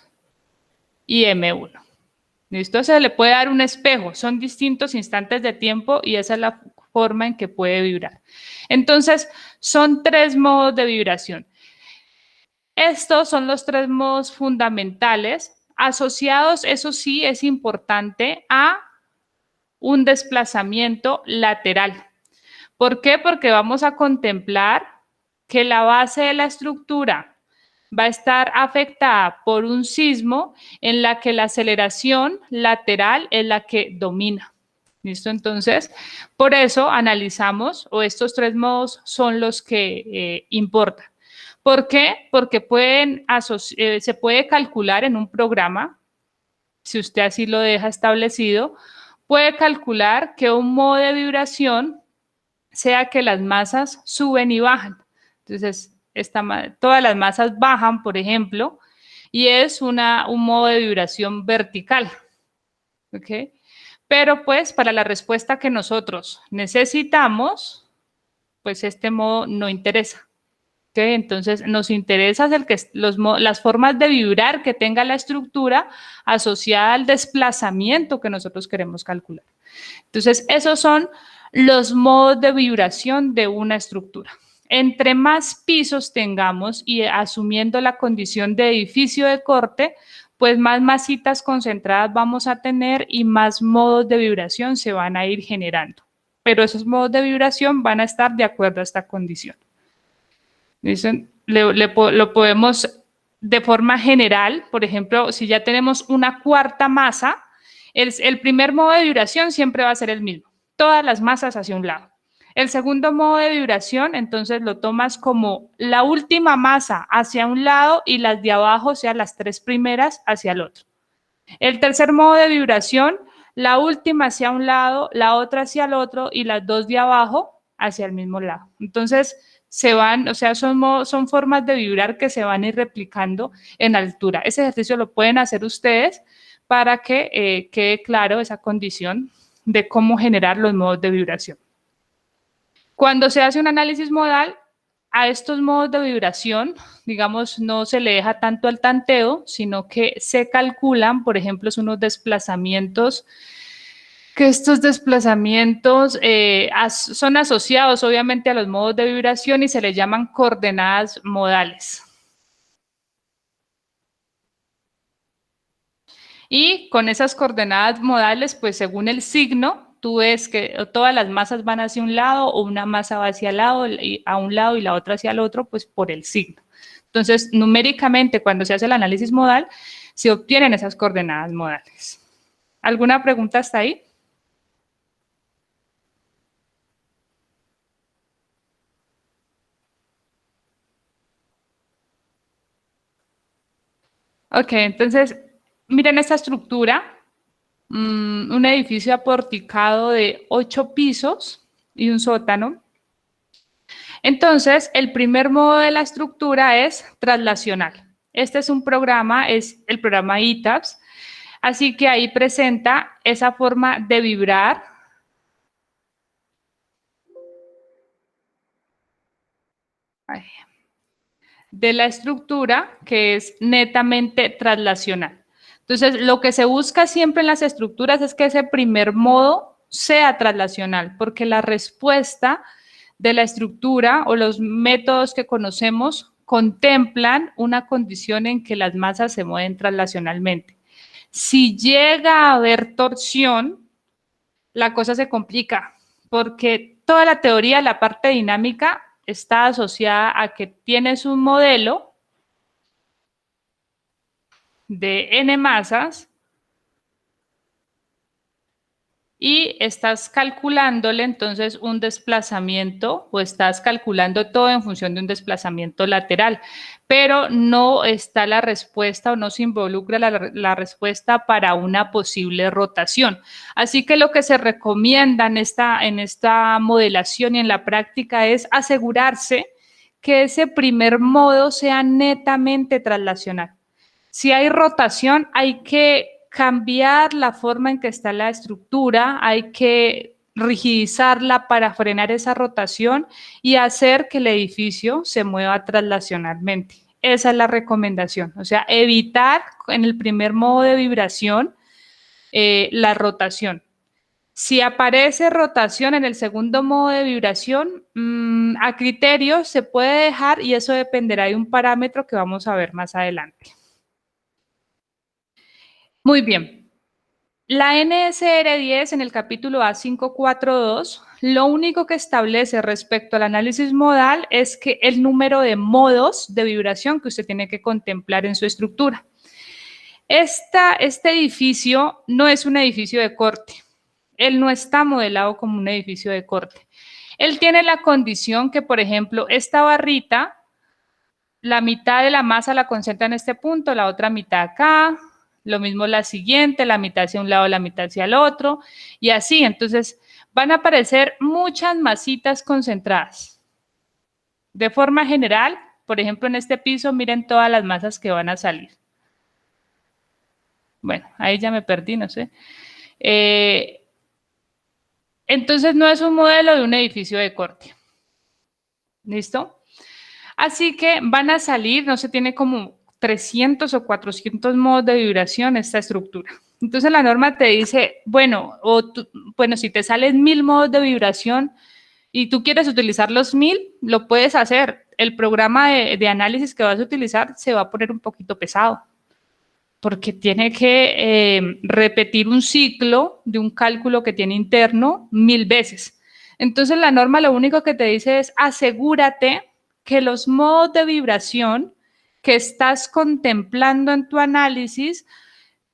y M1. ¿Listo? Se le puede dar un espejo. Son distintos instantes de tiempo y esa es la forma en que puede vibrar. Entonces, son 3 modos de vibración. Estos son los 3 modos fundamentales. asociados, eso sí, es importante a un desplazamiento lateral. ¿Por qué? Porque vamos a contemplar que la base de la estructura va a estar afectada por un sismo en la que la aceleración lateral es la que domina. ¿Listo? Entonces, por eso analizamos, o estos tres modos son los que importan. ¿Por qué? Porque se puede calcular en un programa, si usted así lo deja establecido, puede calcular que un modo de vibración sea que las masas suben y bajan. Entonces, todas las masas bajan, por ejemplo, y es un modo de vibración vertical. ¿Ok? Pero pues para la respuesta que nosotros necesitamos, pues este modo no interesa. ¿Okay? Entonces nos interesa las formas de vibrar que tenga la estructura asociada al desplazamiento que nosotros queremos calcular. Entonces esos son los modos de vibración de una estructura. Entre más pisos tengamos y asumiendo la condición de edificio de corte, pues más masitas concentradas vamos a tener y más modos de vibración se van a ir generando. Pero esos modos de vibración van a estar de acuerdo a esta condición. ¿Dicen? Lo podemos de forma general, por ejemplo, si ya tenemos una cuarta masa, el primer modo de vibración siempre va a ser el mismo, todas las masas hacia un lado. El segundo modo de vibración, entonces lo tomas como la última masa hacia un lado y las de abajo, o sea, las tres primeras hacia el otro. El tercer modo de vibración, la última hacia un lado, la otra hacia el otro y las dos de abajo hacia el mismo lado. Entonces, o sea, son formas de vibrar que se van a ir replicando en altura. Ese ejercicio lo pueden hacer ustedes para que quede claro esa condición de cómo generar los modos de vibración. Cuando se hace un análisis modal, a estos modos de vibración, digamos, no se le deja tanto al tanteo, sino que se calculan, por ejemplo, unos desplazamientos, que estos desplazamientos son asociados obviamente a los modos de vibración y se les llaman coordenadas modales. Y con esas coordenadas modales, pues según el signo, tú ves que todas las masas van hacia un lado o una masa va hacia a un lado y la otra hacia el otro, pues por el signo. Entonces, numéricamente, cuando se hace el análisis modal, se obtienen esas coordenadas modales. ¿Alguna pregunta hasta ahí? Ok, entonces, miren esta estructura. Un edificio aporticado de 8 pisos y un sótano. Entonces, el primer modo de la estructura es traslacional. Este es un programa, es el programa ITABS, así que ahí presenta esa forma de vibrar. De la estructura que es netamente traslacional. Entonces, lo que se busca siempre en las estructuras es que ese primer modo sea traslacional, porque la respuesta de la estructura o los métodos que conocemos contemplan una condición en que las masas se mueven traslacionalmente. Si llega a haber torsión, la cosa se complica, porque toda la teoría, la parte dinámica, está asociada a que tienes un modelo de n masas y estás calculándole entonces un desplazamiento o estás calculando todo en función de un desplazamiento lateral, pero no está la respuesta o no se involucra la respuesta para una posible rotación. Así que lo que se recomienda en esta modelación y en la práctica es asegurarse que ese primer modo sea netamente traslacional. Si hay rotación, hay que cambiar la forma en que está la estructura, hay que rigidizarla para frenar esa rotación y hacer que el edificio se mueva traslacionalmente. Esa es la recomendación, o sea, evitar en el primer modo de vibración la rotación. Si aparece rotación en el segundo modo de vibración, a criterio se puede dejar y eso dependerá de un parámetro que vamos a ver más adelante. Muy bien. La NSR10 en el capítulo A542, lo único que establece respecto al análisis modal es que el número de modos de vibración que usted tiene que contemplar en su estructura. Este edificio no es un edificio de corte. Él no está modelado como un edificio de corte. Él tiene la condición que, por ejemplo, esta barrita, la mitad de la masa la concentra en este punto, la otra mitad acá, lo mismo la siguiente, la mitad hacia un lado, la mitad hacia el otro, y así. Entonces, van a aparecer muchas masitas concentradas. De forma general, por ejemplo, en este piso, miren todas las masas que van a salir. Bueno, ahí ya me perdí, no sé. Entonces, no es un modelo de un edificio de corte. ¿Listo? Así que van a salir, no sé, tiene como 300 o 400 modos de vibración esta estructura. Entonces la norma te dice, bueno, bueno, si te salen 1000 modos de vibración y tú quieres utilizar los 1000, lo puedes hacer. El programa de análisis que vas a utilizar se va a poner un poquito pesado, porque tiene que repetir un ciclo de un cálculo que tiene interno 1000 veces. Entonces la norma lo único que te dice es asegúrate que los modos de vibración que estás contemplando en tu análisis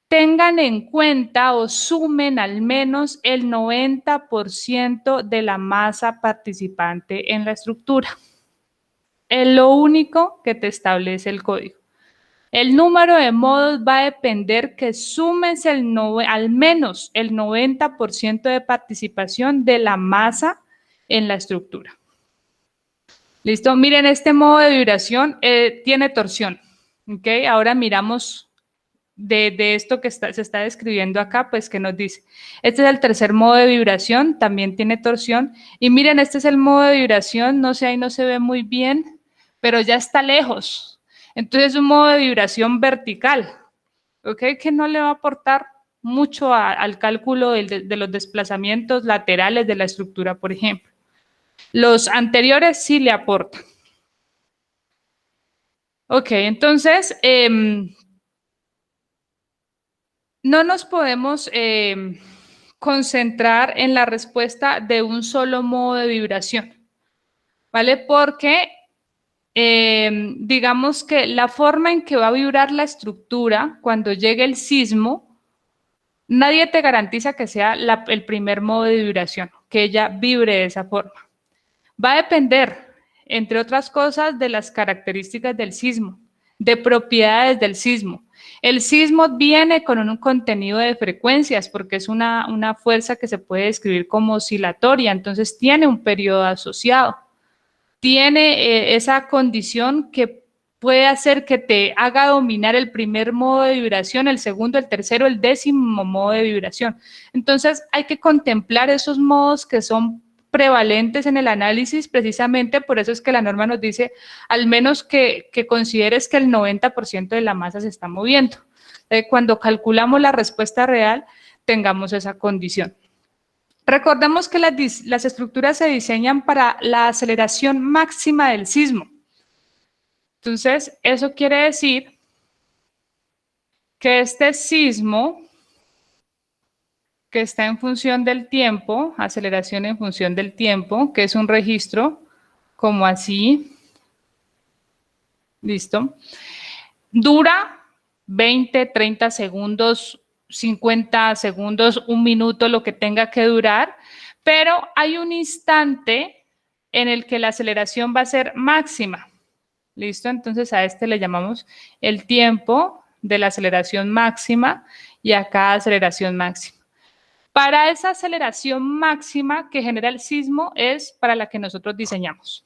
tengan en cuenta o sumen al menos el 90% de la masa participante en la estructura. Es lo único que te establece el código. El número de modos va a depender que sumes al menos el 90% de participación de la masa en la estructura. ¿Listo? Miren, este modo de vibración tiene torsión. ¿Ok? Ahora miramos de esto que se está describiendo acá, pues, ¿qué nos dice? Este es el tercer modo de vibración, también tiene torsión. Y miren, este es el modo de vibración, no sé, ahí no se ve muy bien, pero ya está lejos. Entonces, es un modo de vibración vertical, ¿ok? Que no le va a aportar mucho al cálculo de los desplazamientos laterales de la estructura, por ejemplo. Los anteriores sí le aportan. Ok, entonces, no nos podemos concentrar en la respuesta de un solo modo de vibración, ¿vale? Porque digamos que la forma en que va a vibrar la estructura cuando llegue el sismo, nadie te garantiza que sea el primer modo de vibración, que ella vibre de esa forma. Va a depender, entre otras cosas, de las características del sismo, de propiedades del sismo. El sismo viene con un contenido de frecuencias porque es una fuerza que se puede describir como oscilatoria, entonces tiene un periodo asociado. Tiene esa condición que puede hacer que te haga dominar el primer modo de vibración, el segundo, el tercero, el 10º modo de vibración. Entonces hay que contemplar esos modos que son prevalentes en el análisis, precisamente por eso es que la norma nos dice al menos que consideres que el 90% de la masa se está moviendo. Cuando calculamos la respuesta real, tengamos esa condición. Recordemos que las estructuras se diseñan para la aceleración máxima del sismo. Entonces, eso quiere decir que este sismo, que está en función del tiempo, aceleración en función del tiempo, que es un registro como así, listo, dura 20, 30 segundos, 50 segundos, 1 minuto, lo que tenga que durar, pero hay un instante en el que la aceleración va a ser máxima. ¿Listo? Entonces a este le llamamos el tiempo de la aceleración máxima y acá aceleración máxima. Para esa aceleración máxima que genera el sismo es para la que nosotros diseñamos.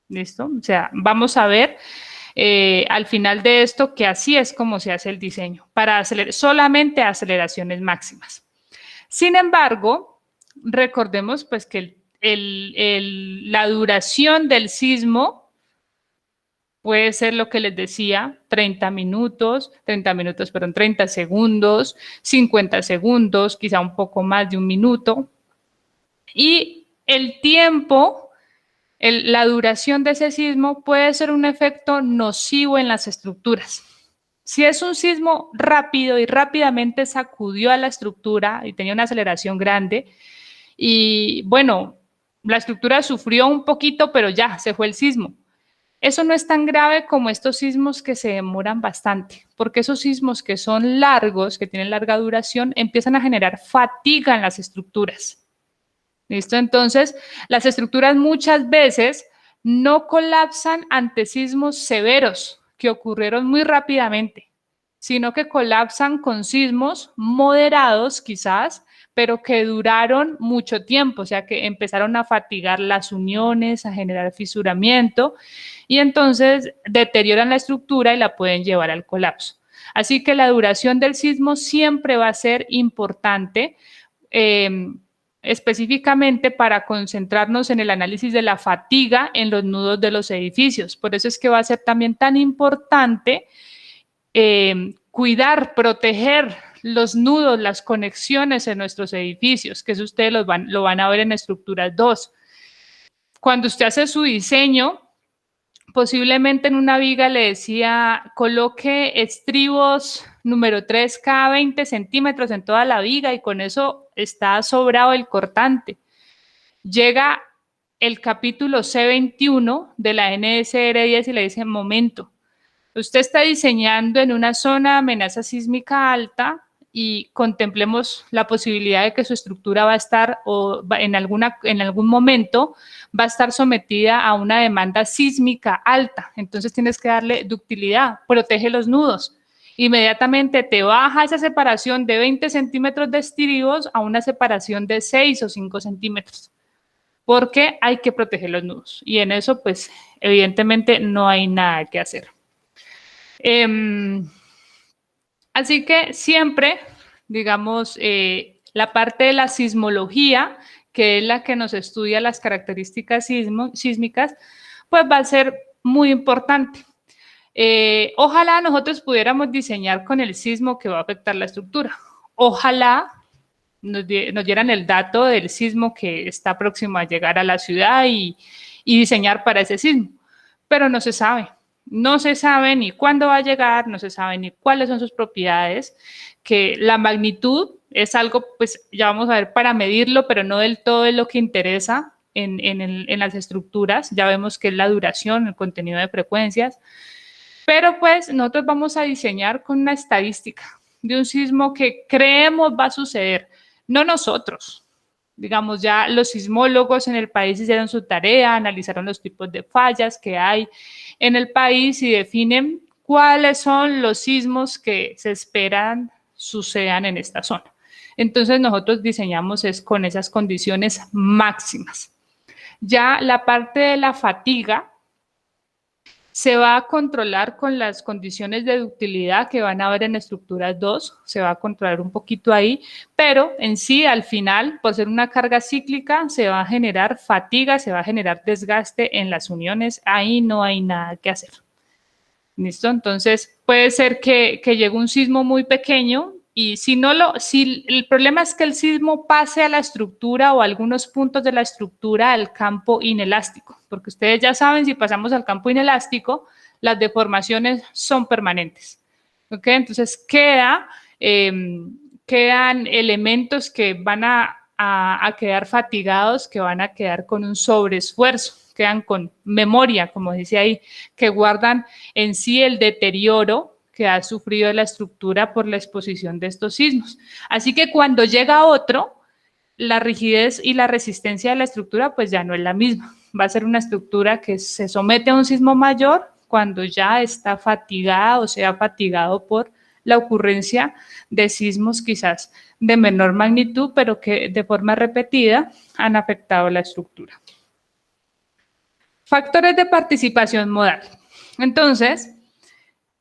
¿Listo? O sea, vamos a ver al final de esto que así es como se hace el diseño, para solamente aceleraciones máximas. Sin embargo, recordemos pues que la duración del sismo puede ser lo que les decía, 30 segundos, 50 segundos, quizá un poco más de 1 minuto. Y el tiempo, la duración de ese sismo puede ser un efecto nocivo en las estructuras. Si es un sismo rápido y rápidamente sacudió a la estructura y tenía una aceleración grande, y bueno, la estructura sufrió un poquito, pero ya se fue el sismo. Eso no es tan grave como estos sismos que se demoran bastante, porque esos sismos que son largos, que tienen larga duración, empiezan a generar fatiga en las estructuras. ¿Listo? Entonces, las estructuras muchas veces no colapsan ante sismos severos que ocurrieron muy rápidamente, sino que colapsan con sismos moderados quizás, pero que duraron mucho tiempo, o sea que empezaron a fatigar las uniones, a generar fisuramiento y entonces deterioran la estructura y la pueden llevar al colapso. Así que la duración del sismo siempre va a ser importante, específicamente para concentrarnos en el análisis de la fatiga en los nudos de los edificios. Por eso es que va a ser también tan importante cuidar, proteger los nudos, las conexiones en nuestros edificios, que eso ustedes lo van a ver en estructuras 2. Cuando usted hace su diseño, posiblemente en una viga le decía, coloque estribos número 3 cada 20 centímetros en toda la viga y con eso está sobrado el cortante. Llega el capítulo C21 de la NSR 10 y le dice, momento, usted está diseñando en una zona de amenaza sísmica alta y contemplemos la posibilidad de que su estructura va a estar o en algún momento va a estar sometida a una demanda sísmica alta. Entonces tienes que darle ductilidad, protege los nudos. Inmediatamente te baja esa separación de 20 centímetros de estribos a una separación de 6 o 5 centímetros, porque hay que proteger los nudos. Y en eso, pues, evidentemente no hay nada que hacer. Así que siempre, digamos, la parte de la sismología, que es la que nos estudia las características sísmicas, pues va a ser muy importante. Ojalá nosotros pudiéramos diseñar con el sismo que va a afectar la estructura. Ojalá nos dieran el dato del sismo que está próximo a llegar a la ciudad y diseñar para ese sismo, pero no se sabe. No se sabe ni cuándo va a llegar, no se sabe ni cuáles son sus propiedades, que la magnitud es algo, pues ya vamos a ver para medirlo, pero no del todo es lo que interesa en las estructuras. Ya vemos que es la duración, el contenido de frecuencias, pero pues nosotros vamos a diseñar con una estadística de un sismo que creemos va a suceder, no nosotros. Digamos, ya los sismólogos en el país hicieron su tarea, analizaron los tipos de fallas que hay en el país y definen cuáles son los sismos que se esperan sucedan en esta zona. Entonces, nosotros diseñamos es con esas condiciones máximas. Ya la parte de la fatiga se va a controlar con las condiciones de ductilidad que van a haber en estructuras 2, se va a controlar un poquito ahí, pero en sí, al final, por ser una carga cíclica, se va a generar fatiga, se va a generar desgaste en las uniones, ahí no hay nada que hacer. ¿Listo? Entonces, puede ser que llegue un sismo muy pequeño y si el problema es que el sismo pase a la estructura o a algunos puntos de la estructura al campo inelástico, porque ustedes ya saben, si pasamos al campo inelástico, las deformaciones son permanentes. ¿Ok? Entonces, quedan elementos que van a quedar fatigados, que van a quedar con un sobreesfuerzo, quedan con memoria, como dice ahí, que guardan en sí el deterioro que ha sufrido la estructura por la exposición de estos sismos. Así que cuando llega otro, la rigidez y la resistencia de la estructura pues ya no es la misma. Va a ser una estructura que se somete a un sismo mayor cuando ya está fatigada o sea fatigado por la ocurrencia de sismos quizás de menor magnitud, pero que de forma repetida han afectado la estructura. Factores de participación modal. Entonces,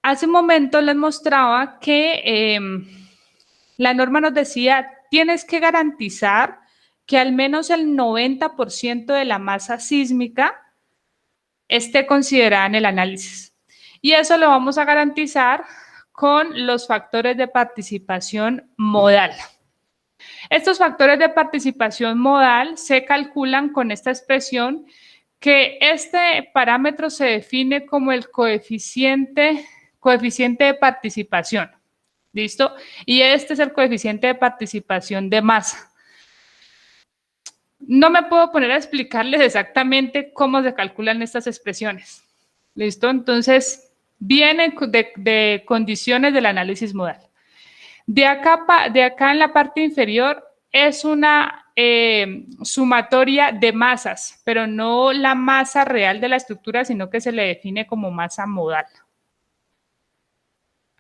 hace un momento les mostraba que la norma nos decía, tienes que garantizar que al menos el 90% de la masa sísmica esté considerada en el análisis. Y eso lo vamos a garantizar con los factores de participación modal. Estos factores de participación modal se calculan con esta expresión que este parámetro se define como el coeficiente coeficiente de participación. ¿Listo? Y este es el coeficiente de participación de masa. No me puedo poner a explicarles exactamente cómo se calculan estas expresiones. ¿Listo? Entonces, vienen de condiciones del análisis modal. De acá en la parte inferior es una sumatoria de masas, pero no la masa real de la estructura, sino que se le define como masa modal.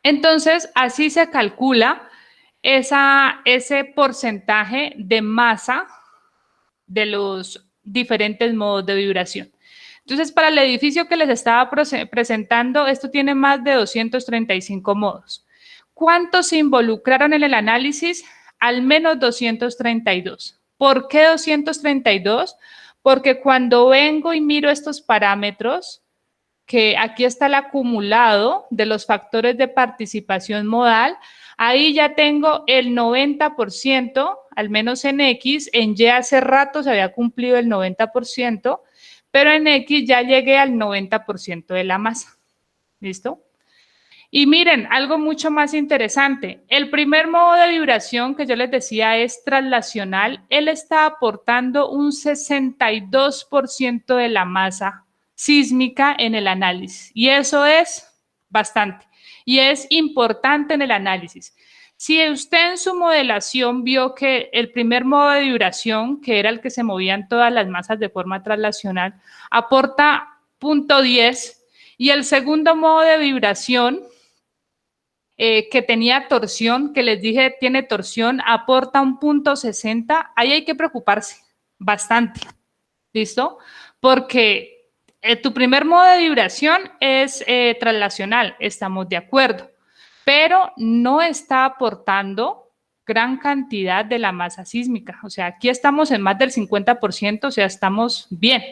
Entonces, así se calcula ese porcentaje de masa de los diferentes modos de vibración. Entonces, para el edificio que les estaba presentando, esto tiene más de 235 modos. ¿Cuántos se involucraron en el análisis? Al menos 232. ¿Por qué 232? Porque cuando vengo y miro estos parámetros, que aquí está el acumulado de los factores de participación modal, ahí ya tengo el 90%, al menos en X, en Y hace rato se había cumplido el 90%, pero en X ya llegué al 90% de la masa. ¿Listo? Y miren, algo mucho más interesante. El primer modo de vibración que yo les decía es traslacional. Él está aportando un 62% de la masa sísmica en el análisis. Y eso es bastante. Y es importante en el análisis. Si usted en su modelación vio que el primer modo de vibración, que era el que se movían todas las masas de forma traslacional, aporta 0.10, y el segundo modo de vibración, que tenía torsión, que les dije tiene torsión, aporta un 0.60, ahí hay que preocuparse bastante, ¿listo? Porque tu primer modo de vibración es traslacional, estamos de acuerdo, pero no está aportando gran cantidad de la masa sísmica, o sea, aquí estamos en más del 50%, o sea, estamos bien.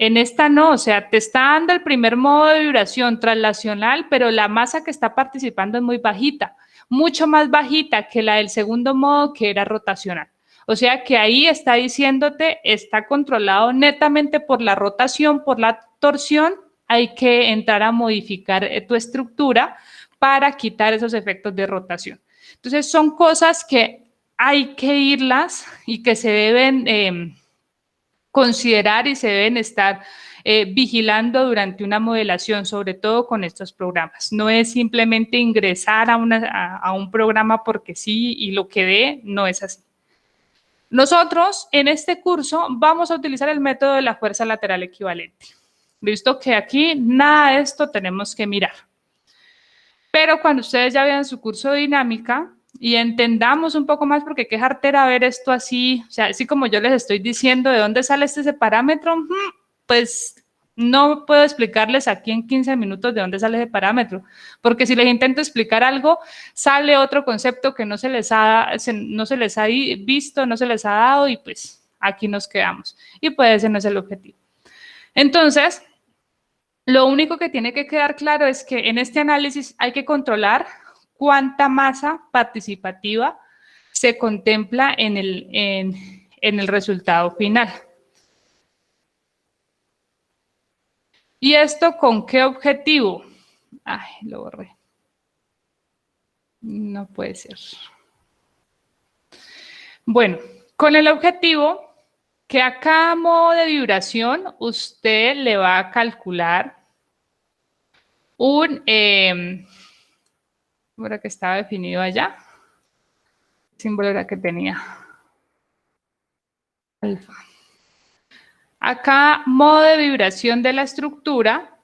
En esta no, o sea, te está dando el primer modo de vibración traslacional, pero la masa que está participando es muy bajita, mucho más bajita que la del segundo modo, que era rotacional. O sea que ahí está diciéndote, está controlado netamente por la rotación, por la torsión, hay que entrar a modificar tu estructura para quitar esos efectos de rotación. Entonces son cosas que hay que irlas y que se deben considerar y se deben estar vigilando durante una modelación, sobre todo con estos programas. No es simplemente ingresar a un programa porque sí y lo que dé, no es así. Nosotros en este curso vamos a utilizar el método de la fuerza lateral equivalente. Visto que aquí nada de esto tenemos que mirar. Pero cuando ustedes ya vean su curso de dinámica y entendamos un poco más, porque qué jartera ver esto así, o sea, así como yo les estoy diciendo de dónde sale ese parámetro, pues no puedo explicarles aquí en 15 minutos de dónde sale ese parámetro, porque si les intento explicar algo, sale otro concepto que no se les ha visto, no se les ha dado, y pues aquí nos quedamos. Y pues ese no es el objetivo. Entonces, lo único que tiene que quedar claro es que en este análisis hay que controlar cuánta masa participativa se contempla en el resultado final. ¿Y esto con qué objetivo? Ay, lo borré. No puede ser. Bueno, con el objetivo que a cada modo de vibración usted le va a calcular un, ¿cómo que estaba definido allá? ¿Qué símbolo era que tenía? Alfa. A cada modo de vibración de la estructura,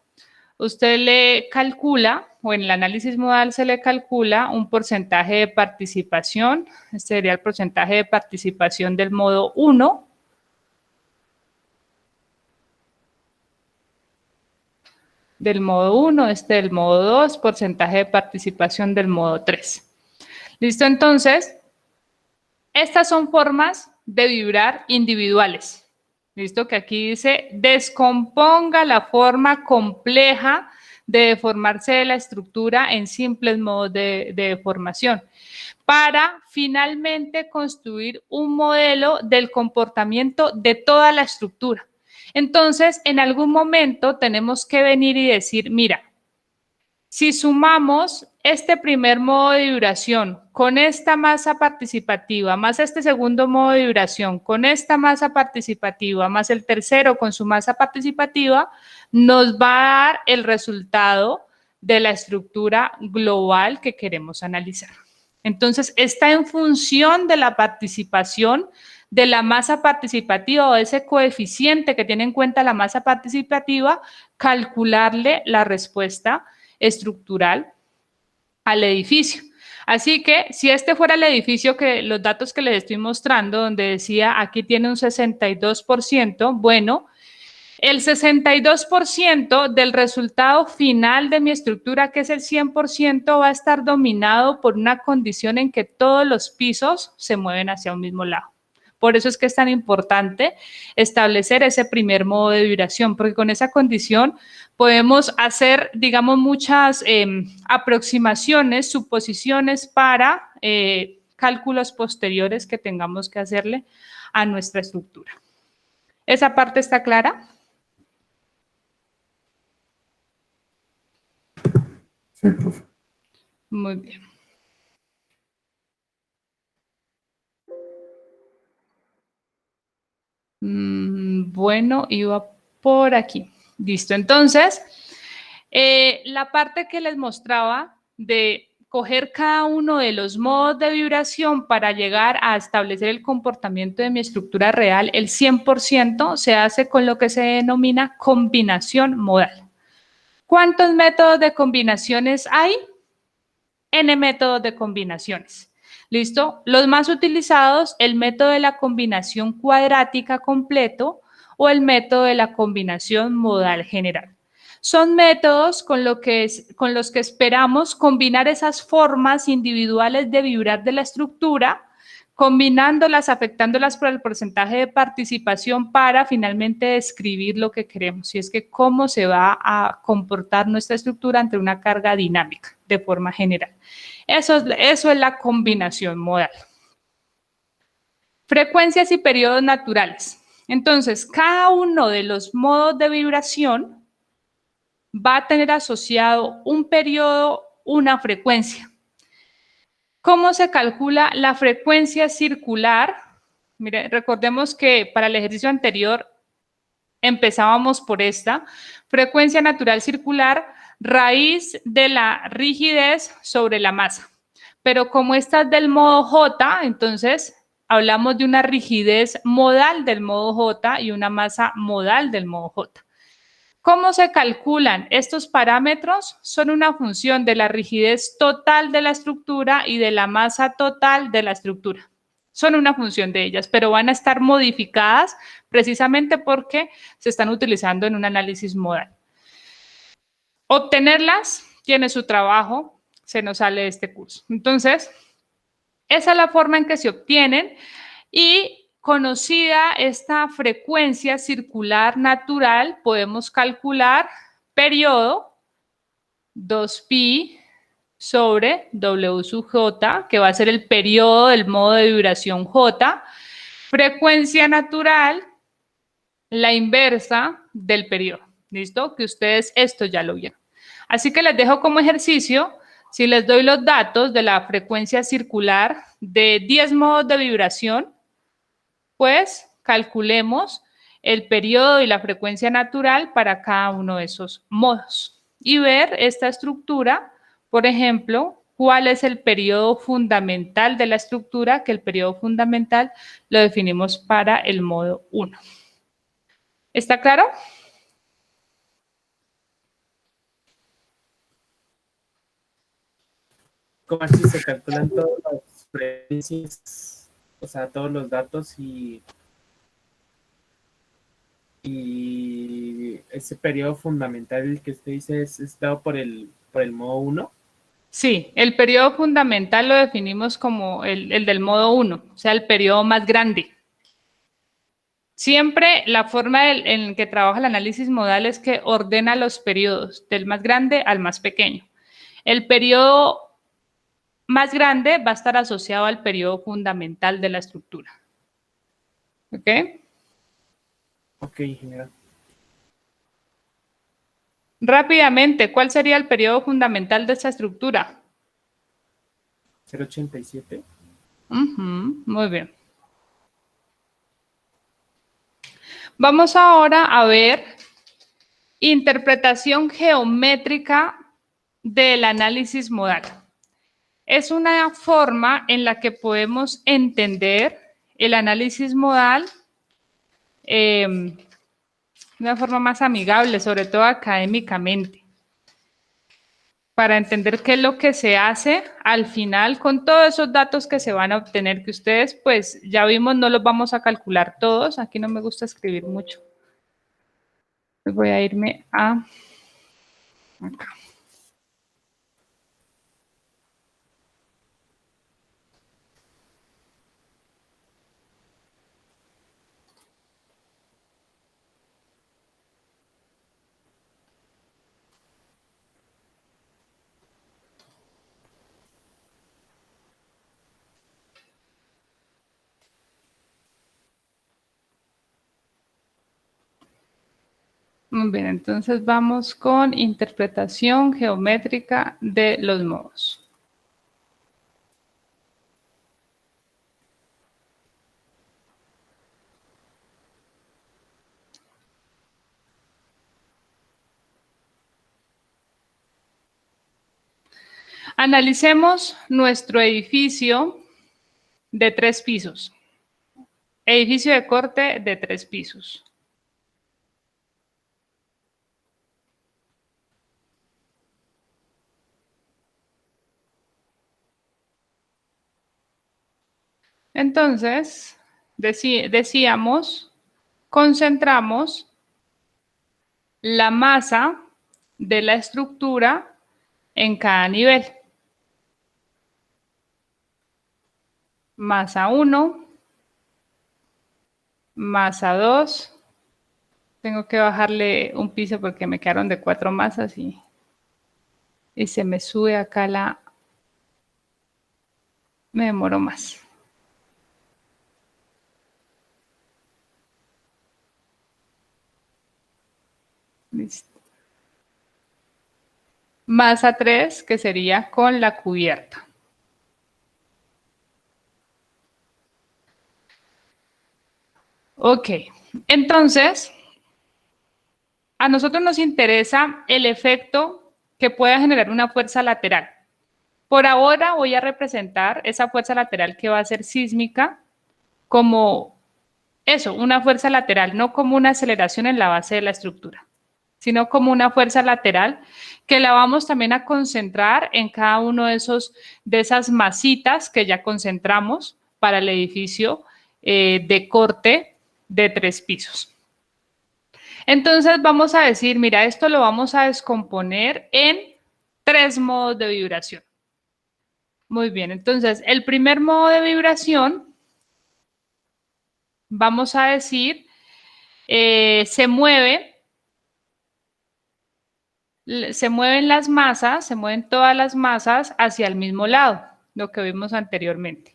usted le calcula, o en el análisis modal se le calcula un porcentaje de participación. Este sería el porcentaje de participación del modo 1. Del modo 1, del modo 2, porcentaje de participación del modo 3. ¿Listo? Entonces, estas son formas de vibrar individuales. ¿Listo? Que aquí dice, descomponga la forma compleja de deformarse de la estructura en simples modos de deformación, para finalmente construir un modelo del comportamiento de toda la estructura. Entonces, en algún momento tenemos que venir y decir, mira, Si sumamos este primer modo de vibración con esta masa participativa, más este segundo modo de vibración con esta masa participativa, más el tercero con su masa participativa, nos va a dar el resultado de la estructura global que queremos analizar. Entonces, está en función de la participación de la masa participativa o de ese coeficiente que tiene en cuenta la masa participativa, calcularle la respuesta estructural al edificio. Así que si este fuera el edificio, que los datos que les estoy mostrando, donde decía aquí tiene un 62%, bueno, el 62% del resultado final de mi estructura, que es el 100%, va a estar dominado por una condición en que todos los pisos se mueven hacia un mismo lado. Por eso es que es tan importante establecer ese primer modo de vibración, porque con esa condición podemos hacer, digamos, muchas aproximaciones, suposiciones para cálculos posteriores que tengamos que hacerle a nuestra estructura. ¿Esa parte está clara? Sí, profe. Muy bien. Bueno, iba por aquí. Listo. Entonces, la parte que les mostraba de coger cada uno de los modos de vibración para llegar a establecer el comportamiento de mi estructura real, el 100% se hace con lo que se denomina combinación modal. ¿Cuántos métodos de combinaciones hay? N métodos de combinaciones. ¿Listo? Los más utilizados, el método de la combinación cuadrática completo o el método de la combinación modal general. Son métodos con los que esperamos combinar esas formas individuales de vibrar de la estructura, combinándolas, afectándolas por el porcentaje de participación para finalmente describir lo que queremos, y es que cómo se va a comportar nuestra estructura ante una carga dinámica de forma general. Eso es la combinación modal. Frecuencias y periodos naturales. Entonces, cada uno de los modos de vibración va a tener asociado un periodo, una frecuencia. ¿Cómo se calcula la frecuencia circular? Mire, recordemos que para el ejercicio anterior empezábamos por esta frecuencia natural circular, raíz de la rigidez sobre la masa. Pero como esta es del modo J, entonces hablamos de una rigidez modal del modo J y una masa modal del modo J. ¿Cómo se calculan? Estos parámetros son una función de la rigidez total de la estructura y de la masa total de la estructura. Son una función de ellas, pero van a estar modificadas precisamente porque se están utilizando en un análisis modal. Obtenerlas tiene su trabajo, se nos sale de este curso. Entonces, esa es la forma en que se obtienen y conocida esta frecuencia circular natural, podemos calcular periodo 2pi sobre W sub J, que va a ser el periodo del modo de vibración J, frecuencia natural, la inversa del periodo. ¿Listo? Que ustedes esto ya lo vieron. Así que les dejo como ejercicio, si les doy los datos de la frecuencia circular de 10 modos de vibración, pues calculemos el periodo y la frecuencia natural para cada uno de esos modos y ver esta estructura, por ejemplo, cuál es el periodo fundamental de la estructura, que el periodo fundamental lo definimos para el modo 1. ¿Está claro? ¿Cómo así se calculan todas las frecuencias, o sea, todos los datos y ese periodo fundamental, el que usted dice, es dado por el modo 1? Sí, el periodo fundamental lo definimos como el del modo 1, o sea, el periodo más grande. Siempre la forma en que trabaja el análisis modal es que ordena los periodos del más grande al más pequeño. El periodo más grande va a estar asociado al periodo fundamental de la estructura. ¿Ok? Ok, general. Rápidamente, ¿cuál sería el periodo fundamental de esta estructura? 0,87. Muy bien. Vamos ahora a ver interpretación geométrica del análisis modal. Es una forma en la que podemos entender el análisis modal de una forma más amigable, sobre todo académicamente, para entender qué es lo que se hace al final con todos esos datos que se van a obtener, que ustedes pues ya vimos, no los vamos a calcular todos, aquí no me gusta escribir mucho. Voy a irme a acá. Muy bien, entonces vamos con interpretación geométrica de los modos. Analicemos nuestro edificio de 3 pisos. Edificio de corte de 3 pisos. Entonces, decíamos, concentramos la masa de la estructura en cada nivel. Masa 1, masa 2. Tengo que bajarle un piso porque me quedaron de 4 masas y se me sube acá la... Me demoro más. Listo. Masa 3, que sería con la cubierta. Ok, entonces, a nosotros nos interesa el efecto que pueda generar una fuerza lateral. Por ahora voy a representar esa fuerza lateral que va a ser sísmica como eso, una fuerza lateral, no como una aceleración en la base de la estructura, sino como una fuerza lateral que la vamos también a concentrar en cada uno de esas masitas que ya concentramos para el edificio de corte de 3 pisos. Entonces vamos a decir, mira, esto lo vamos a descomponer en 3 modos de vibración. Muy bien, entonces el primer modo de vibración, vamos a decir, se mueven las masas, se mueven todas las masas hacia el mismo lado, lo que vimos anteriormente.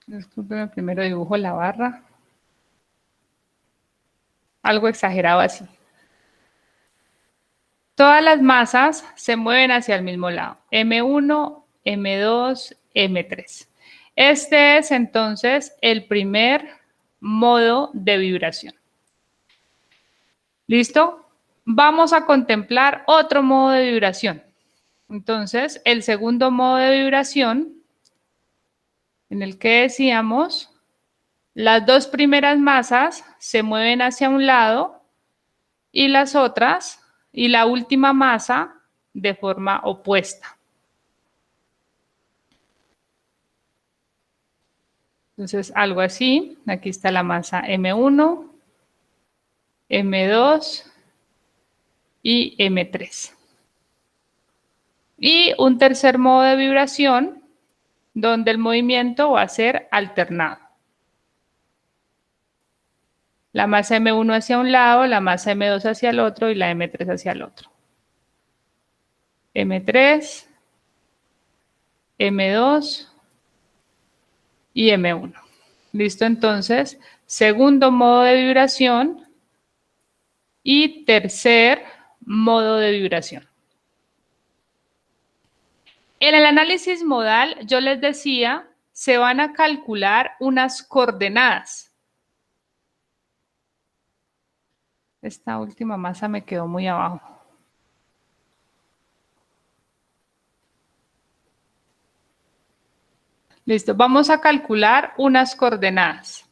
Disculpen, primero dibujo la barra. Algo exagerado así. Todas las masas se mueven hacia el mismo lado. M1, M2, M3. Este es entonces el primer modo de vibración. ¿Listo? Vamos a contemplar otro modo de vibración. Entonces, el segundo modo de vibración, en el que decíamos, las 2 primeras masas se mueven hacia un lado y las otras, y la última masa de forma opuesta. Entonces, algo así. Aquí está la masa M1, M2 y M3. Y un tercer modo de vibración donde el movimiento va a ser alternado. La masa M1 hacia un lado, la masa M2 hacia el otro y la M3 hacia el otro. M3, M2 y M1. Listo, entonces, segundo modo de vibración y tercer modo de vibración. En el análisis modal, yo les decía, se van a calcular unas coordenadas. Esta última masa me quedó muy abajo. Listo, vamos a calcular unas coordenadas.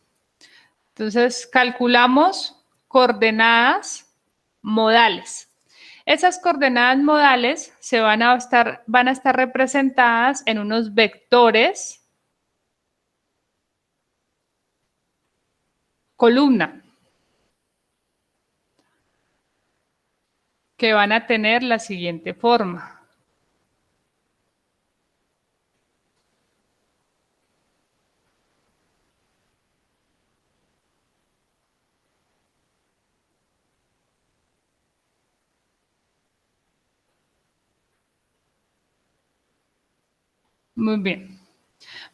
Entonces, calculamos coordenadas modales. Esas coordenadas modales van a estar representadas en unos vectores columna que van a tener la siguiente forma. Muy bien.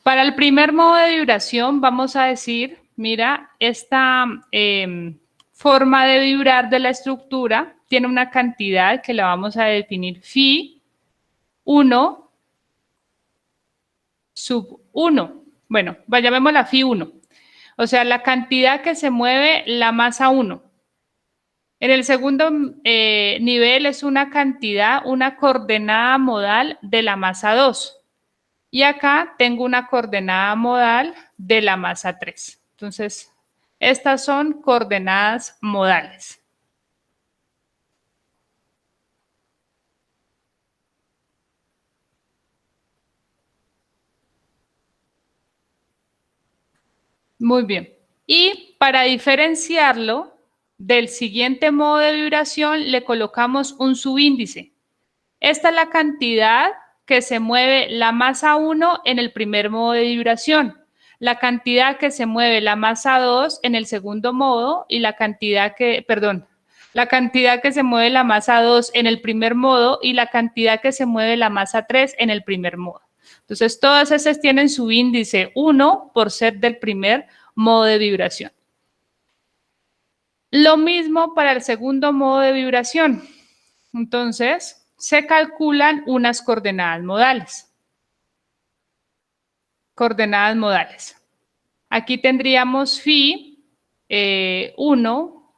Para el primer modo de vibración vamos a decir, mira, esta forma de vibrar de la estructura tiene una cantidad que la vamos a definir phi 1 sub 1. Bueno, llamémosla phi 1. O sea, la cantidad que se mueve la masa 1. En el segundo nivel es una cantidad, una coordenada modal de la masa 2. Y acá tengo una coordenada modal de la masa 3. Entonces, estas son coordenadas modales. Muy bien. Y para diferenciarlo del siguiente modo de vibración, le colocamos un subíndice. Esta es la cantidad que se mueve la masa 1 en el primer modo de vibración, la cantidad que se mueve la masa 2 en el segundo modo y la cantidad que se mueve la masa 2 en el primer modo y la cantidad que se mueve la masa 3 en el primer modo. Entonces, todas esas tienen su índice 1 por ser del primer modo de vibración. Lo mismo para el segundo modo de vibración. Entonces, se calculan unas coordenadas modales. Coordenadas modales. Aquí tendríamos phi 1,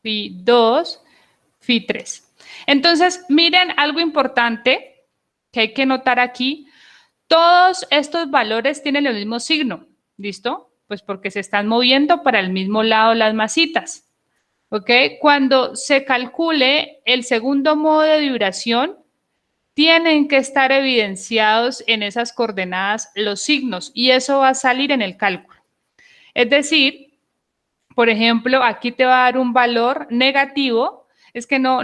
phi 2, phi 3. Entonces, miren algo importante que hay que notar aquí. Todos estos valores tienen el mismo signo, ¿listo? Pues porque se están moviendo para el mismo lado las masitas, ¿ok? Cuando se calcule el segundo modo de vibración, tienen que estar evidenciados en esas coordenadas los signos y eso va a salir en el cálculo. Es decir, por ejemplo, aquí te va a dar un valor negativo. Es que no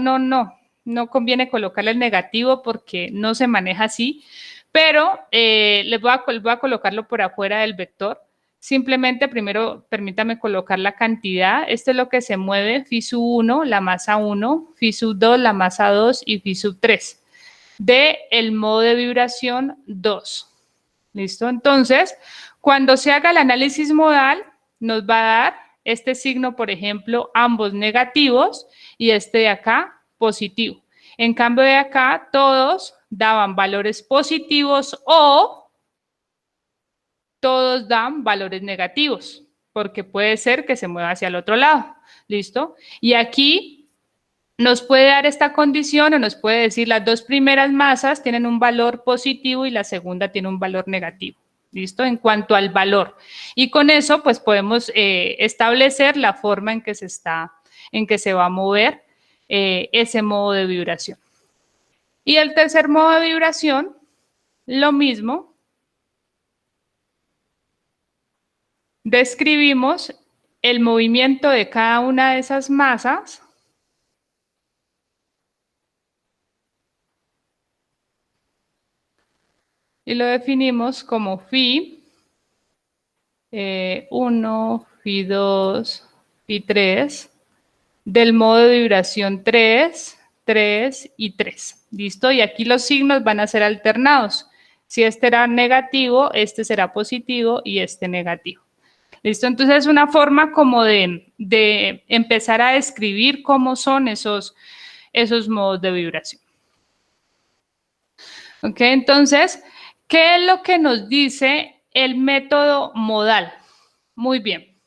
conviene colocarle el negativo porque no se maneja así, pero les voy a colocarlo por afuera del vector. Simplemente primero permítame colocar la cantidad. Esto es lo que se mueve, phi sub 1, la masa 1, phi sub 2, la masa 2 y phi sub 3 del modo de vibración 2. ¿Listo? Entonces, cuando se haga el análisis modal, nos va a dar este signo, por ejemplo, ambos negativos y este de acá positivo. En cambio de acá, todos daban valores positivos o todos dan valores negativos, porque puede ser que se mueva hacia el otro lado. ¿Listo? Y aquí nos puede dar esta condición o nos puede decir las dos primeras masas tienen un valor positivo y la segunda tiene un valor negativo. ¿Listo? En cuanto al valor. Y con eso, pues podemos establecer la forma en que se va a mover ese modo de vibración. Y el tercer modo de vibración, lo mismo. Describimos el movimiento de cada una de esas masas. Y lo definimos como phi 1, phi 2, phi 3, del modo de vibración 3, 3 y 3. ¿Listo? Y aquí los signos van a ser alternados. Si este era negativo, este será positivo y este negativo. ¿Listo? Entonces es una forma como de empezar a describir cómo son esos modos de vibración. ¿Ok? Entonces, ¿qué es lo que nos dice el método modal? Muy bien.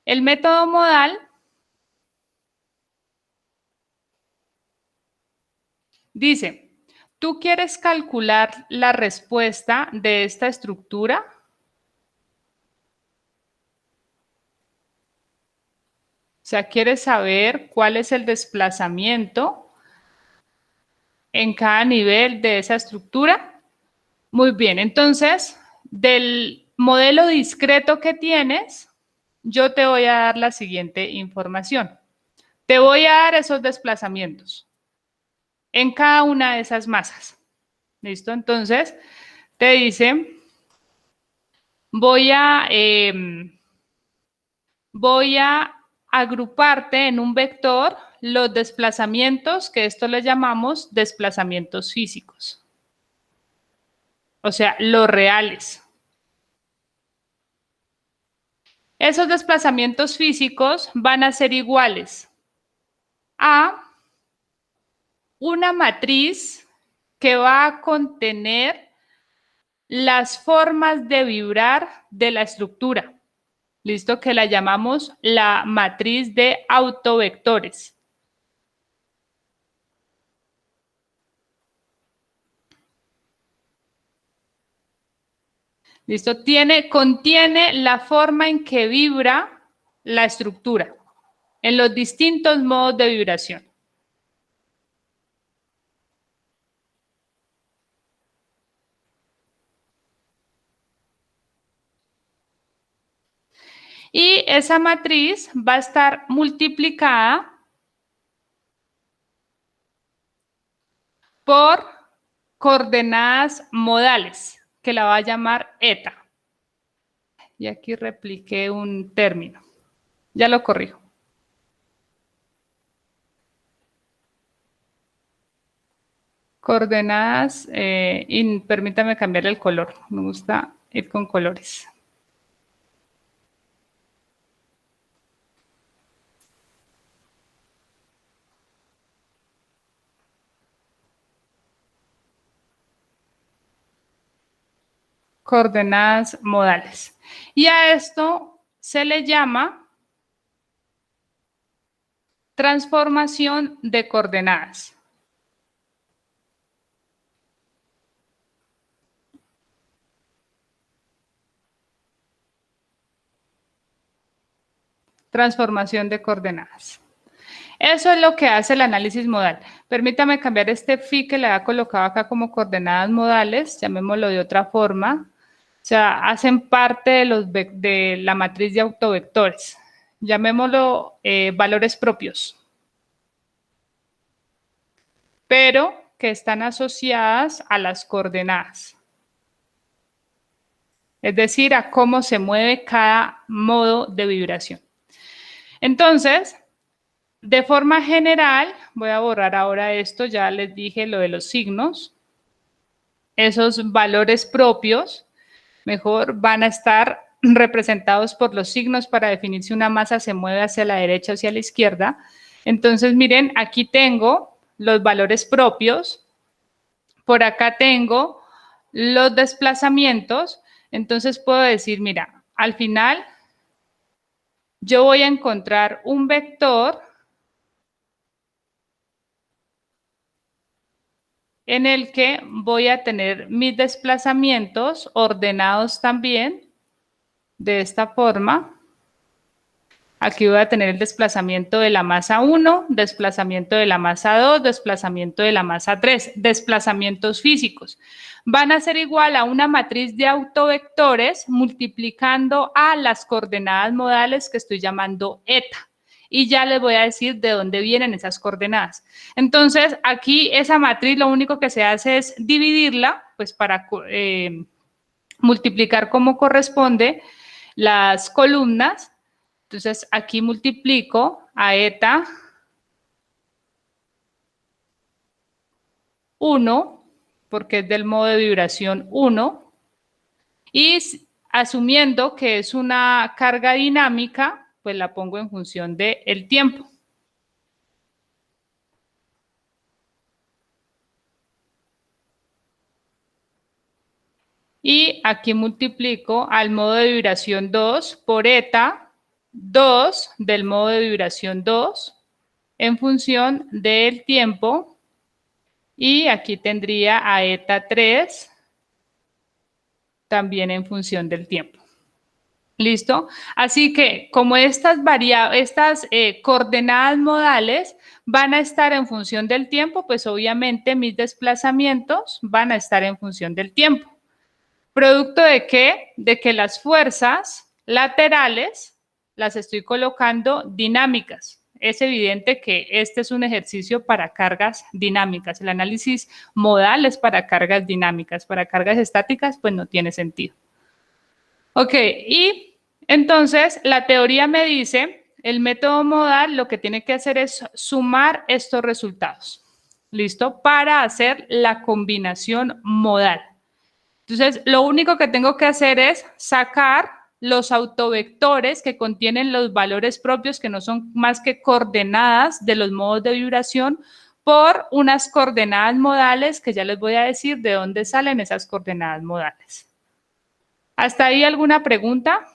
El método modal dice, ¿tú quieres calcular la respuesta de esta estructura? O sea, ¿quieres saber cuál es el desplazamiento en cada nivel de esa estructura? Muy bien, entonces, del modelo discreto que tienes, yo te voy a dar la siguiente información. Te voy a dar esos desplazamientos en cada una de esas masas. ¿Listo? Entonces, te dice, voy a agruparte en un vector los desplazamientos, que esto le llamamos desplazamientos físicos. O sea, los reales. Esos desplazamientos físicos van a ser iguales a una matriz que va a contener las formas de vibrar de la estructura. ¿Listo? Que la llamamos la matriz de autovectores. ¿Listo? Contiene la forma en que vibra la estructura en los distintos modos de vibración. Y esa matriz va a estar multiplicada por coordenadas modales, que la va a llamar eta. Y aquí repliqué un término. Ya lo corrijo. Coordenadas, y permítame cambiar el color. Me gusta ir con colores. Coordenadas modales. Y a esto se le llama transformación de coordenadas. Transformación de coordenadas. Eso es lo que hace el análisis modal. Permítame cambiar este phi que le ha colocado acá como coordenadas modales, llamémoslo de otra forma. O sea, hacen parte de la matriz de autovectores. Llamémoslo valores propios. Pero que están asociadas a las coordenadas. Es decir, a cómo se mueve cada modo de vibración. Entonces, de forma general, voy a borrar ahora esto, ya les dije lo de los signos. Esos valores propios, mejor van a estar representados por los signos para definir si una masa se mueve hacia la derecha o hacia la izquierda. Entonces, miren, aquí tengo los valores propios, por acá tengo los desplazamientos, entonces puedo decir, mira, al final yo voy a encontrar un vector en el que voy a tener mis desplazamientos ordenados también de esta forma. Aquí voy a tener el desplazamiento de la masa 1, desplazamiento de la masa 2, desplazamiento de la masa 3, desplazamientos físicos. Van a ser igual a una matriz de autovectores multiplicando a las coordenadas modales que estoy llamando eta. Y ya les voy a decir de dónde vienen esas coordenadas. Entonces, aquí esa matriz lo único que se hace es dividirla, pues para multiplicar como corresponde las columnas. Entonces, aquí multiplico a eta 1, porque es del modo de vibración 1, y asumiendo que es una carga dinámica, pues la pongo en función del tiempo. Y aquí multiplico al modo de vibración 2 por eta 2 del modo de vibración 2 en función del tiempo. Y aquí tendría a eta 3 también en función del tiempo. ¿Listo? Así que como estas coordenadas modales van a estar en función del tiempo, pues obviamente mis desplazamientos van a estar en función del tiempo. ¿Producto de qué? De que las fuerzas laterales las estoy colocando dinámicas. Es evidente que este es un ejercicio para cargas dinámicas. El análisis modal es para cargas dinámicas. Para cargas estáticas, pues no tiene sentido. Ok, y entonces la teoría me dice, el método modal lo que tiene que hacer es sumar estos resultados. ¿Listo? Para hacer la combinación modal. Entonces, lo único que tengo que hacer es sacar los autovectores que contienen los valores propios, que no son más que coordenadas de los modos de vibración, por unas coordenadas modales, que ya les voy a decir de dónde salen esas coordenadas modales. ¿Hasta ahí alguna pregunta?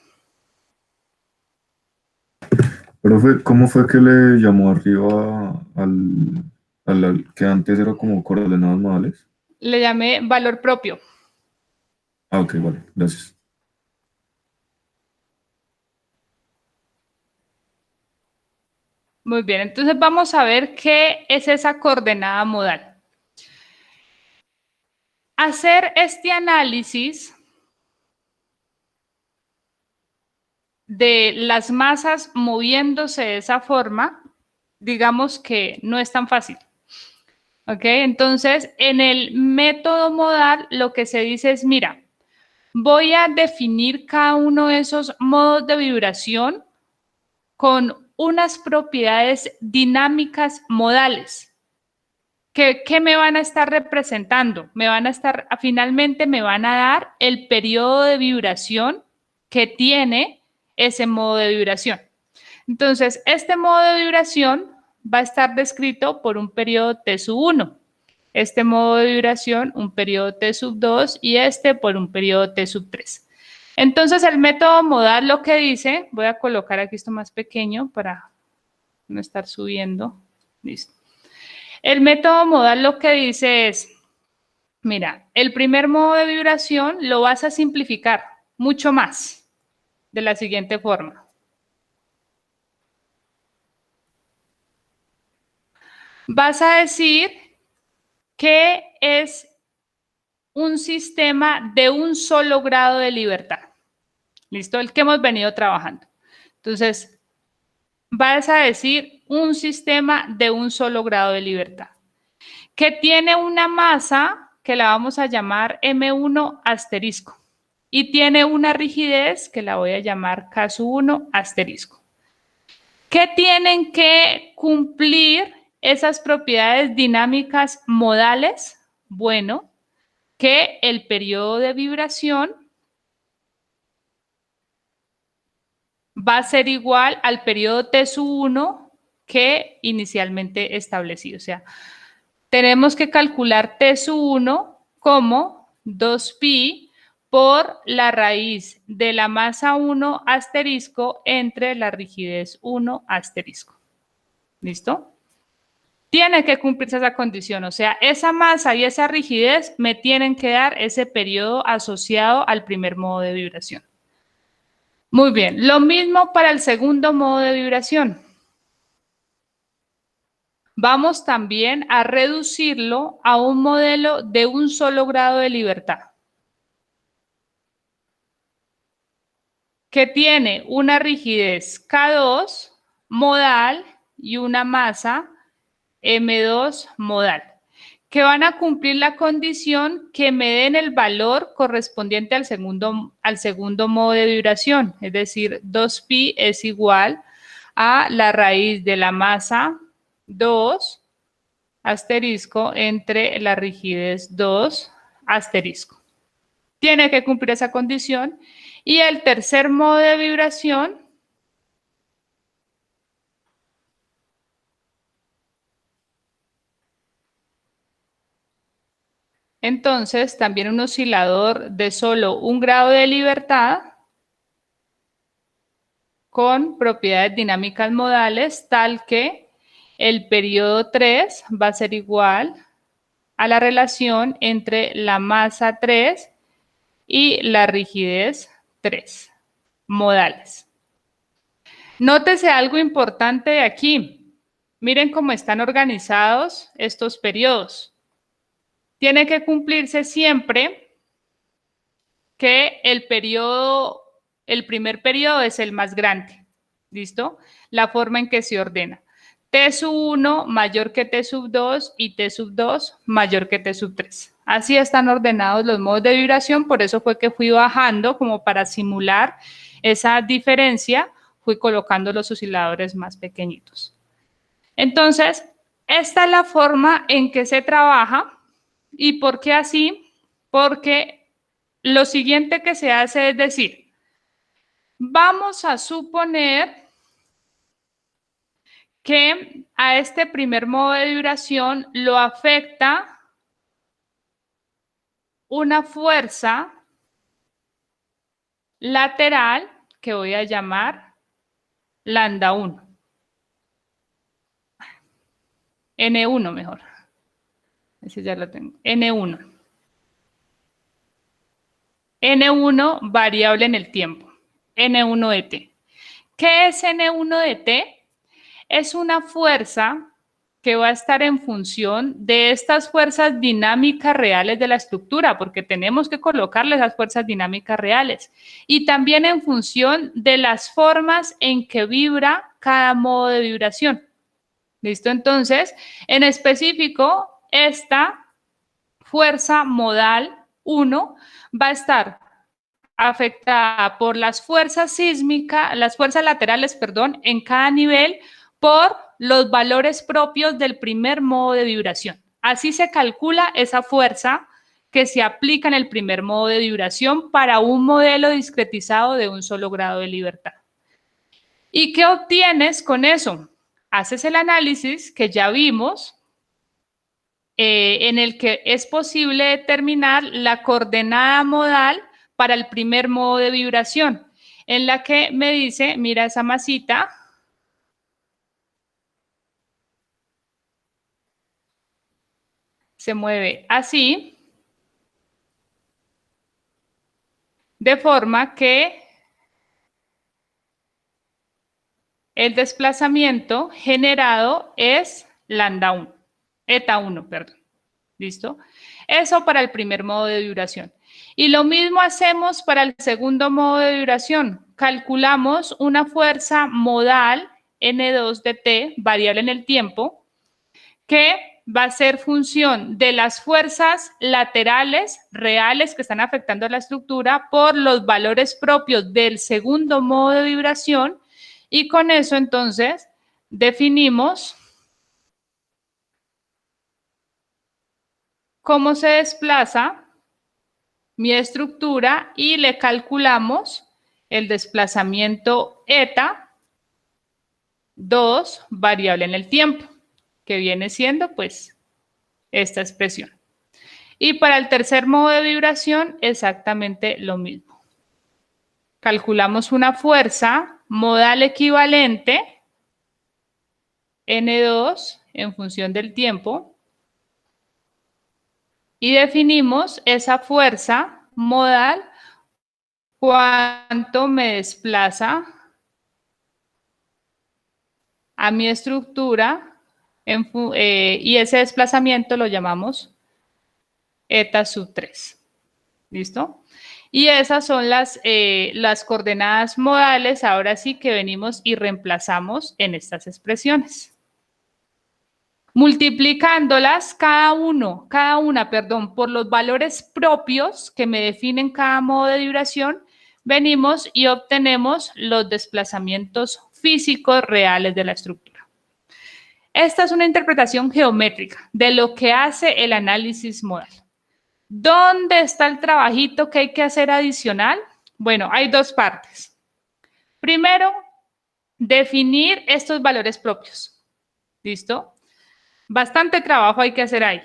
Profe, ¿cómo fue que le llamó arriba al que antes era como coordenadas modales? Le llamé valor propio. Ah, ok, vale, gracias. Muy bien, entonces vamos a ver qué es esa coordenada modal. Hacer este análisis de las masas moviéndose de esa forma, digamos que no es tan fácil. ¿Ok? Entonces, en el método modal lo que se dice es, mira, voy a definir cada uno de esos modos de vibración con unas propiedades dinámicas modales. ¿Qué me van a estar representando? Finalmente me van a dar el periodo de vibración que tiene ese modo de vibración. Entonces, este modo de vibración va a estar descrito por un periodo T sub 1. Este modo de vibración, un periodo T sub 2 y este por un periodo T sub 3. Entonces, el método modal lo que dice, voy a colocar aquí esto más pequeño para no estar subiendo. Listo. El método modal lo que dice es, mira, el primer modo de vibración lo vas a simplificar mucho más de la siguiente forma. Vas a decir que es un sistema de un solo grado de libertad. ¿Listo? El que hemos venido trabajando. Entonces, vas a decir un sistema de un solo grado de libertad, que tiene una masa que la vamos a llamar M1 asterisco y tiene una rigidez que la voy a llamar K1 asterisco. ¿Qué tienen que cumplir esas propiedades dinámicas modales? Bueno, que el periodo de vibración va a ser igual al periodo T1 que inicialmente establecido. O sea, tenemos que calcular T1 como 2pi por la raíz de la masa 1 asterisco entre la rigidez 1 asterisco. ¿Listo? Tiene que cumplirse esa condición, o sea, esa masa y esa rigidez me tienen que dar ese periodo asociado al primer modo de vibración. Muy bien, lo mismo para el segundo modo de vibración. Vamos también a reducirlo a un modelo de un solo grado de libertad, que tiene una rigidez K2 modal y una masa M2 modal, que van a cumplir la condición que me den el valor correspondiente al segundo modo de vibración, es decir, 2pi es igual a la raíz de la masa 2 asterisco entre la rigidez 2 asterisco. Tiene que cumplir esa condición. Y el tercer modo de vibración entonces también un oscilador de solo 1 grado de libertad con propiedades dinámicas modales tal que el periodo 3 va a ser igual a la relación entre la masa 3 y la rigidez 3 modales. Nótese algo importante de aquí. Miren cómo están organizados estos periodos. Tiene que cumplirse siempre que el primer periodo es el más grande. ¿Listo? La forma en que se ordena. T sub 1 mayor que T sub 2 y T sub 2 mayor que T sub 3. Así están ordenados los modos de vibración, por eso fue que fui bajando como para simular esa diferencia, fui colocando los osciladores más pequeñitos. Entonces, esta es la forma en que se trabaja. ¿Y por qué así? Porque lo siguiente que se hace es decir, vamos a suponer que a este primer modo de vibración lo afecta una fuerza lateral que voy a llamar lambda 1. N1 mejor. Ese ya lo tengo. N1. N1 variable en el tiempo. N1 de T. ¿Qué es N1 de T? Es una fuerza que va a estar en función de estas fuerzas dinámicas reales de la estructura, porque tenemos que colocarle esas fuerzas dinámicas reales. Y también en función de las formas en que vibra cada modo de vibración. ¿Listo? Entonces, en específico, esta fuerza modal 1 va a estar afectada por las fuerzas sísmicas, las fuerzas laterales, perdón, en cada nivel por los valores propios del primer modo de vibración. Así se calcula esa fuerza que se aplica en el primer modo de vibración para un modelo discretizado de un solo grado de libertad. ¿Y qué obtienes con eso? Haces el análisis que ya vimos, en el que es posible determinar la coordenada modal para el primer modo de vibración, en la que me dice, mira esa masita, se mueve así, de forma que el desplazamiento generado es lambda 1, eta 1, perdón. ¿Listo? Eso para el primer modo de vibración. Y lo mismo hacemos para el segundo modo de vibración. Calculamos una fuerza modal N2 de T, variable en el tiempo, que va a ser función de las fuerzas laterales reales que están afectando a la estructura por los valores propios del segundo modo de vibración. Y con eso, entonces, definimos cómo se desplaza mi estructura y le calculamos el desplazamiento eta 2 variable en el tiempo, que viene siendo, pues, esta expresión. Y para el tercer modo de vibración, exactamente lo mismo. Calculamos una fuerza modal equivalente, N2, en función del tiempo, y definimos esa fuerza modal, cuánto me desplaza a mi estructura, y ese desplazamiento lo llamamos eta sub 3. ¿Listo? Y esas son las coordenadas modales, ahora sí que venimos y reemplazamos en estas expresiones. Multiplicándolas cada una, por los valores propios que me definen cada modo de vibración, venimos y obtenemos los desplazamientos físicos reales de la estructura. Esta es una interpretación geométrica de lo que hace el análisis modal. ¿Dónde está el trabajito que hay que hacer adicional? Bueno, hay dos partes. Primero, definir estos valores propios. ¿Listo? Bastante trabajo hay que hacer ahí,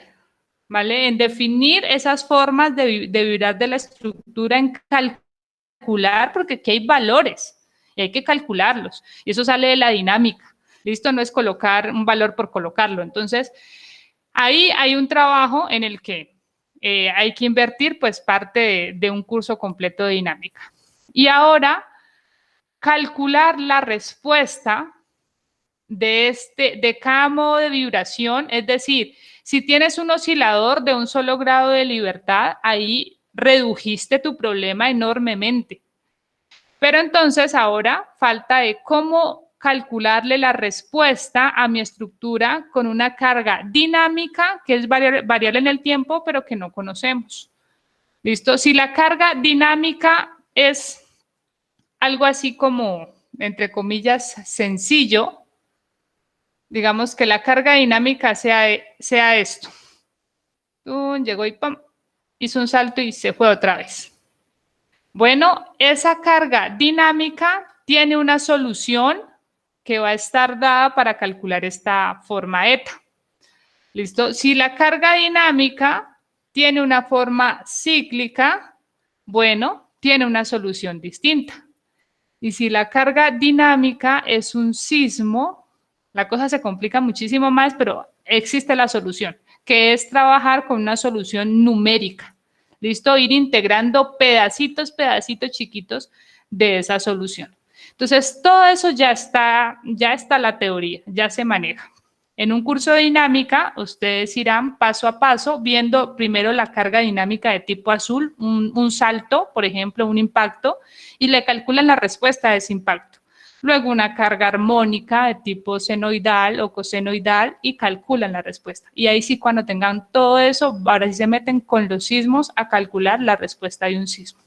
¿vale? En definir esas formas de vibrar de la estructura, en calcular, porque aquí hay valores y hay que calcularlos. Y eso sale de la dinámica. ¿Listo? No es colocar un valor por colocarlo. Entonces, ahí hay un trabajo en el que hay que invertir pues parte de un curso completo de dinámica. Y ahora, calcular la respuesta de cada modo de vibración, es decir, si tienes un oscilador de un solo grado de libertad, ahí redujiste tu problema enormemente. Pero entonces ahora falta de cómo calcularle la respuesta a mi estructura con una carga dinámica que es variable en el tiempo, pero que no conocemos. ¿Listo? Si la carga dinámica es algo así como, entre comillas, sencillo, digamos que la carga dinámica sea esto. Llegó y pam, hizo un salto y se fue otra vez. Bueno, esa carga dinámica tiene una solución que va a estar dada para calcular esta forma eta. ¿Listo? Si la carga dinámica tiene una forma cíclica, bueno, tiene una solución distinta. Y si la carga dinámica es un sismo, la cosa se complica muchísimo más, pero existe la solución, que es trabajar con una solución numérica. ¿Listo? Ir integrando pedacitos chiquitos de esa solución. Entonces, todo eso ya está la teoría, ya se maneja. En un curso de dinámica, ustedes irán paso a paso viendo primero la carga dinámica de tipo azul, un salto, por ejemplo, un impacto, y le calculan la respuesta a ese impacto. Luego una carga armónica de tipo senoidal o cosenoidal y calculan la respuesta. Y ahí sí, cuando tengan todo eso, ahora sí se meten con los sismos a calcular la respuesta de un sismo.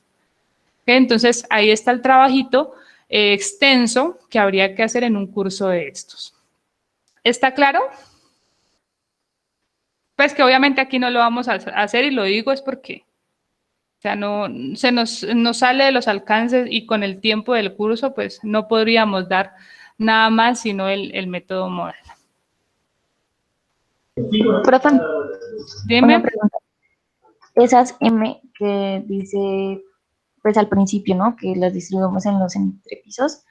¿Okay? Entonces, ahí está el trabajito extenso que habría que hacer en un curso de estos. ¿Está claro? Pues que obviamente aquí no lo vamos a hacer y lo digo es porque, o sea, no se nos sale de los alcances y con el tiempo del curso, pues no podríamos dar nada más sino el método modal. Profe, Dime. una pregunta. Esas M que dice, pues al principio, ¿no? Que las distribuimos en los entrepisos.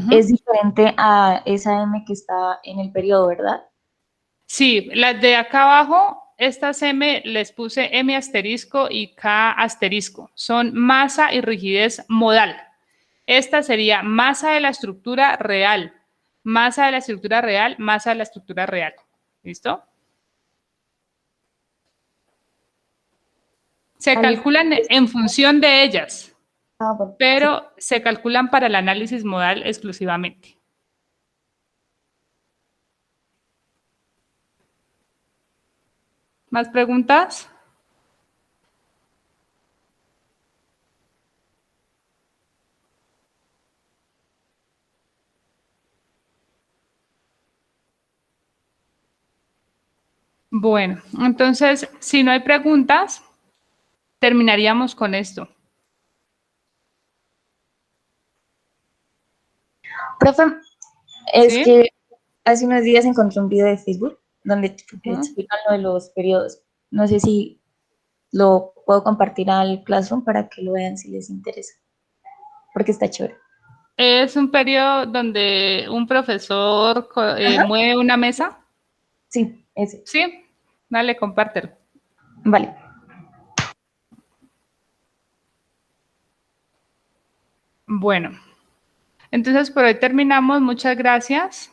Es diferente a esa M que está en el periodo, ¿verdad? Sí, las de acá abajo, estas M les puse M asterisco y K asterisco. Son masa y rigidez modal. Esta sería masa de la estructura real. Masa de la estructura real, masa de la estructura real. ¿Listo? Se calculan en función de ellas, Bueno, pero se calculan para el análisis modal exclusivamente. ¿Más preguntas? Bueno, entonces, si no hay preguntas, terminaríamos con esto. Profe, es ¿Sí? que hace unos días encontré un video de Facebook donde explican lo de los periodos. No sé si lo puedo compartir al Classroom para que lo vean si les interesa, porque está chévere. Es un periodo donde un profesor mueve una mesa. Sí, ese. Sí, dale, compártelo. Vale. Bueno, entonces por hoy terminamos. Muchas gracias.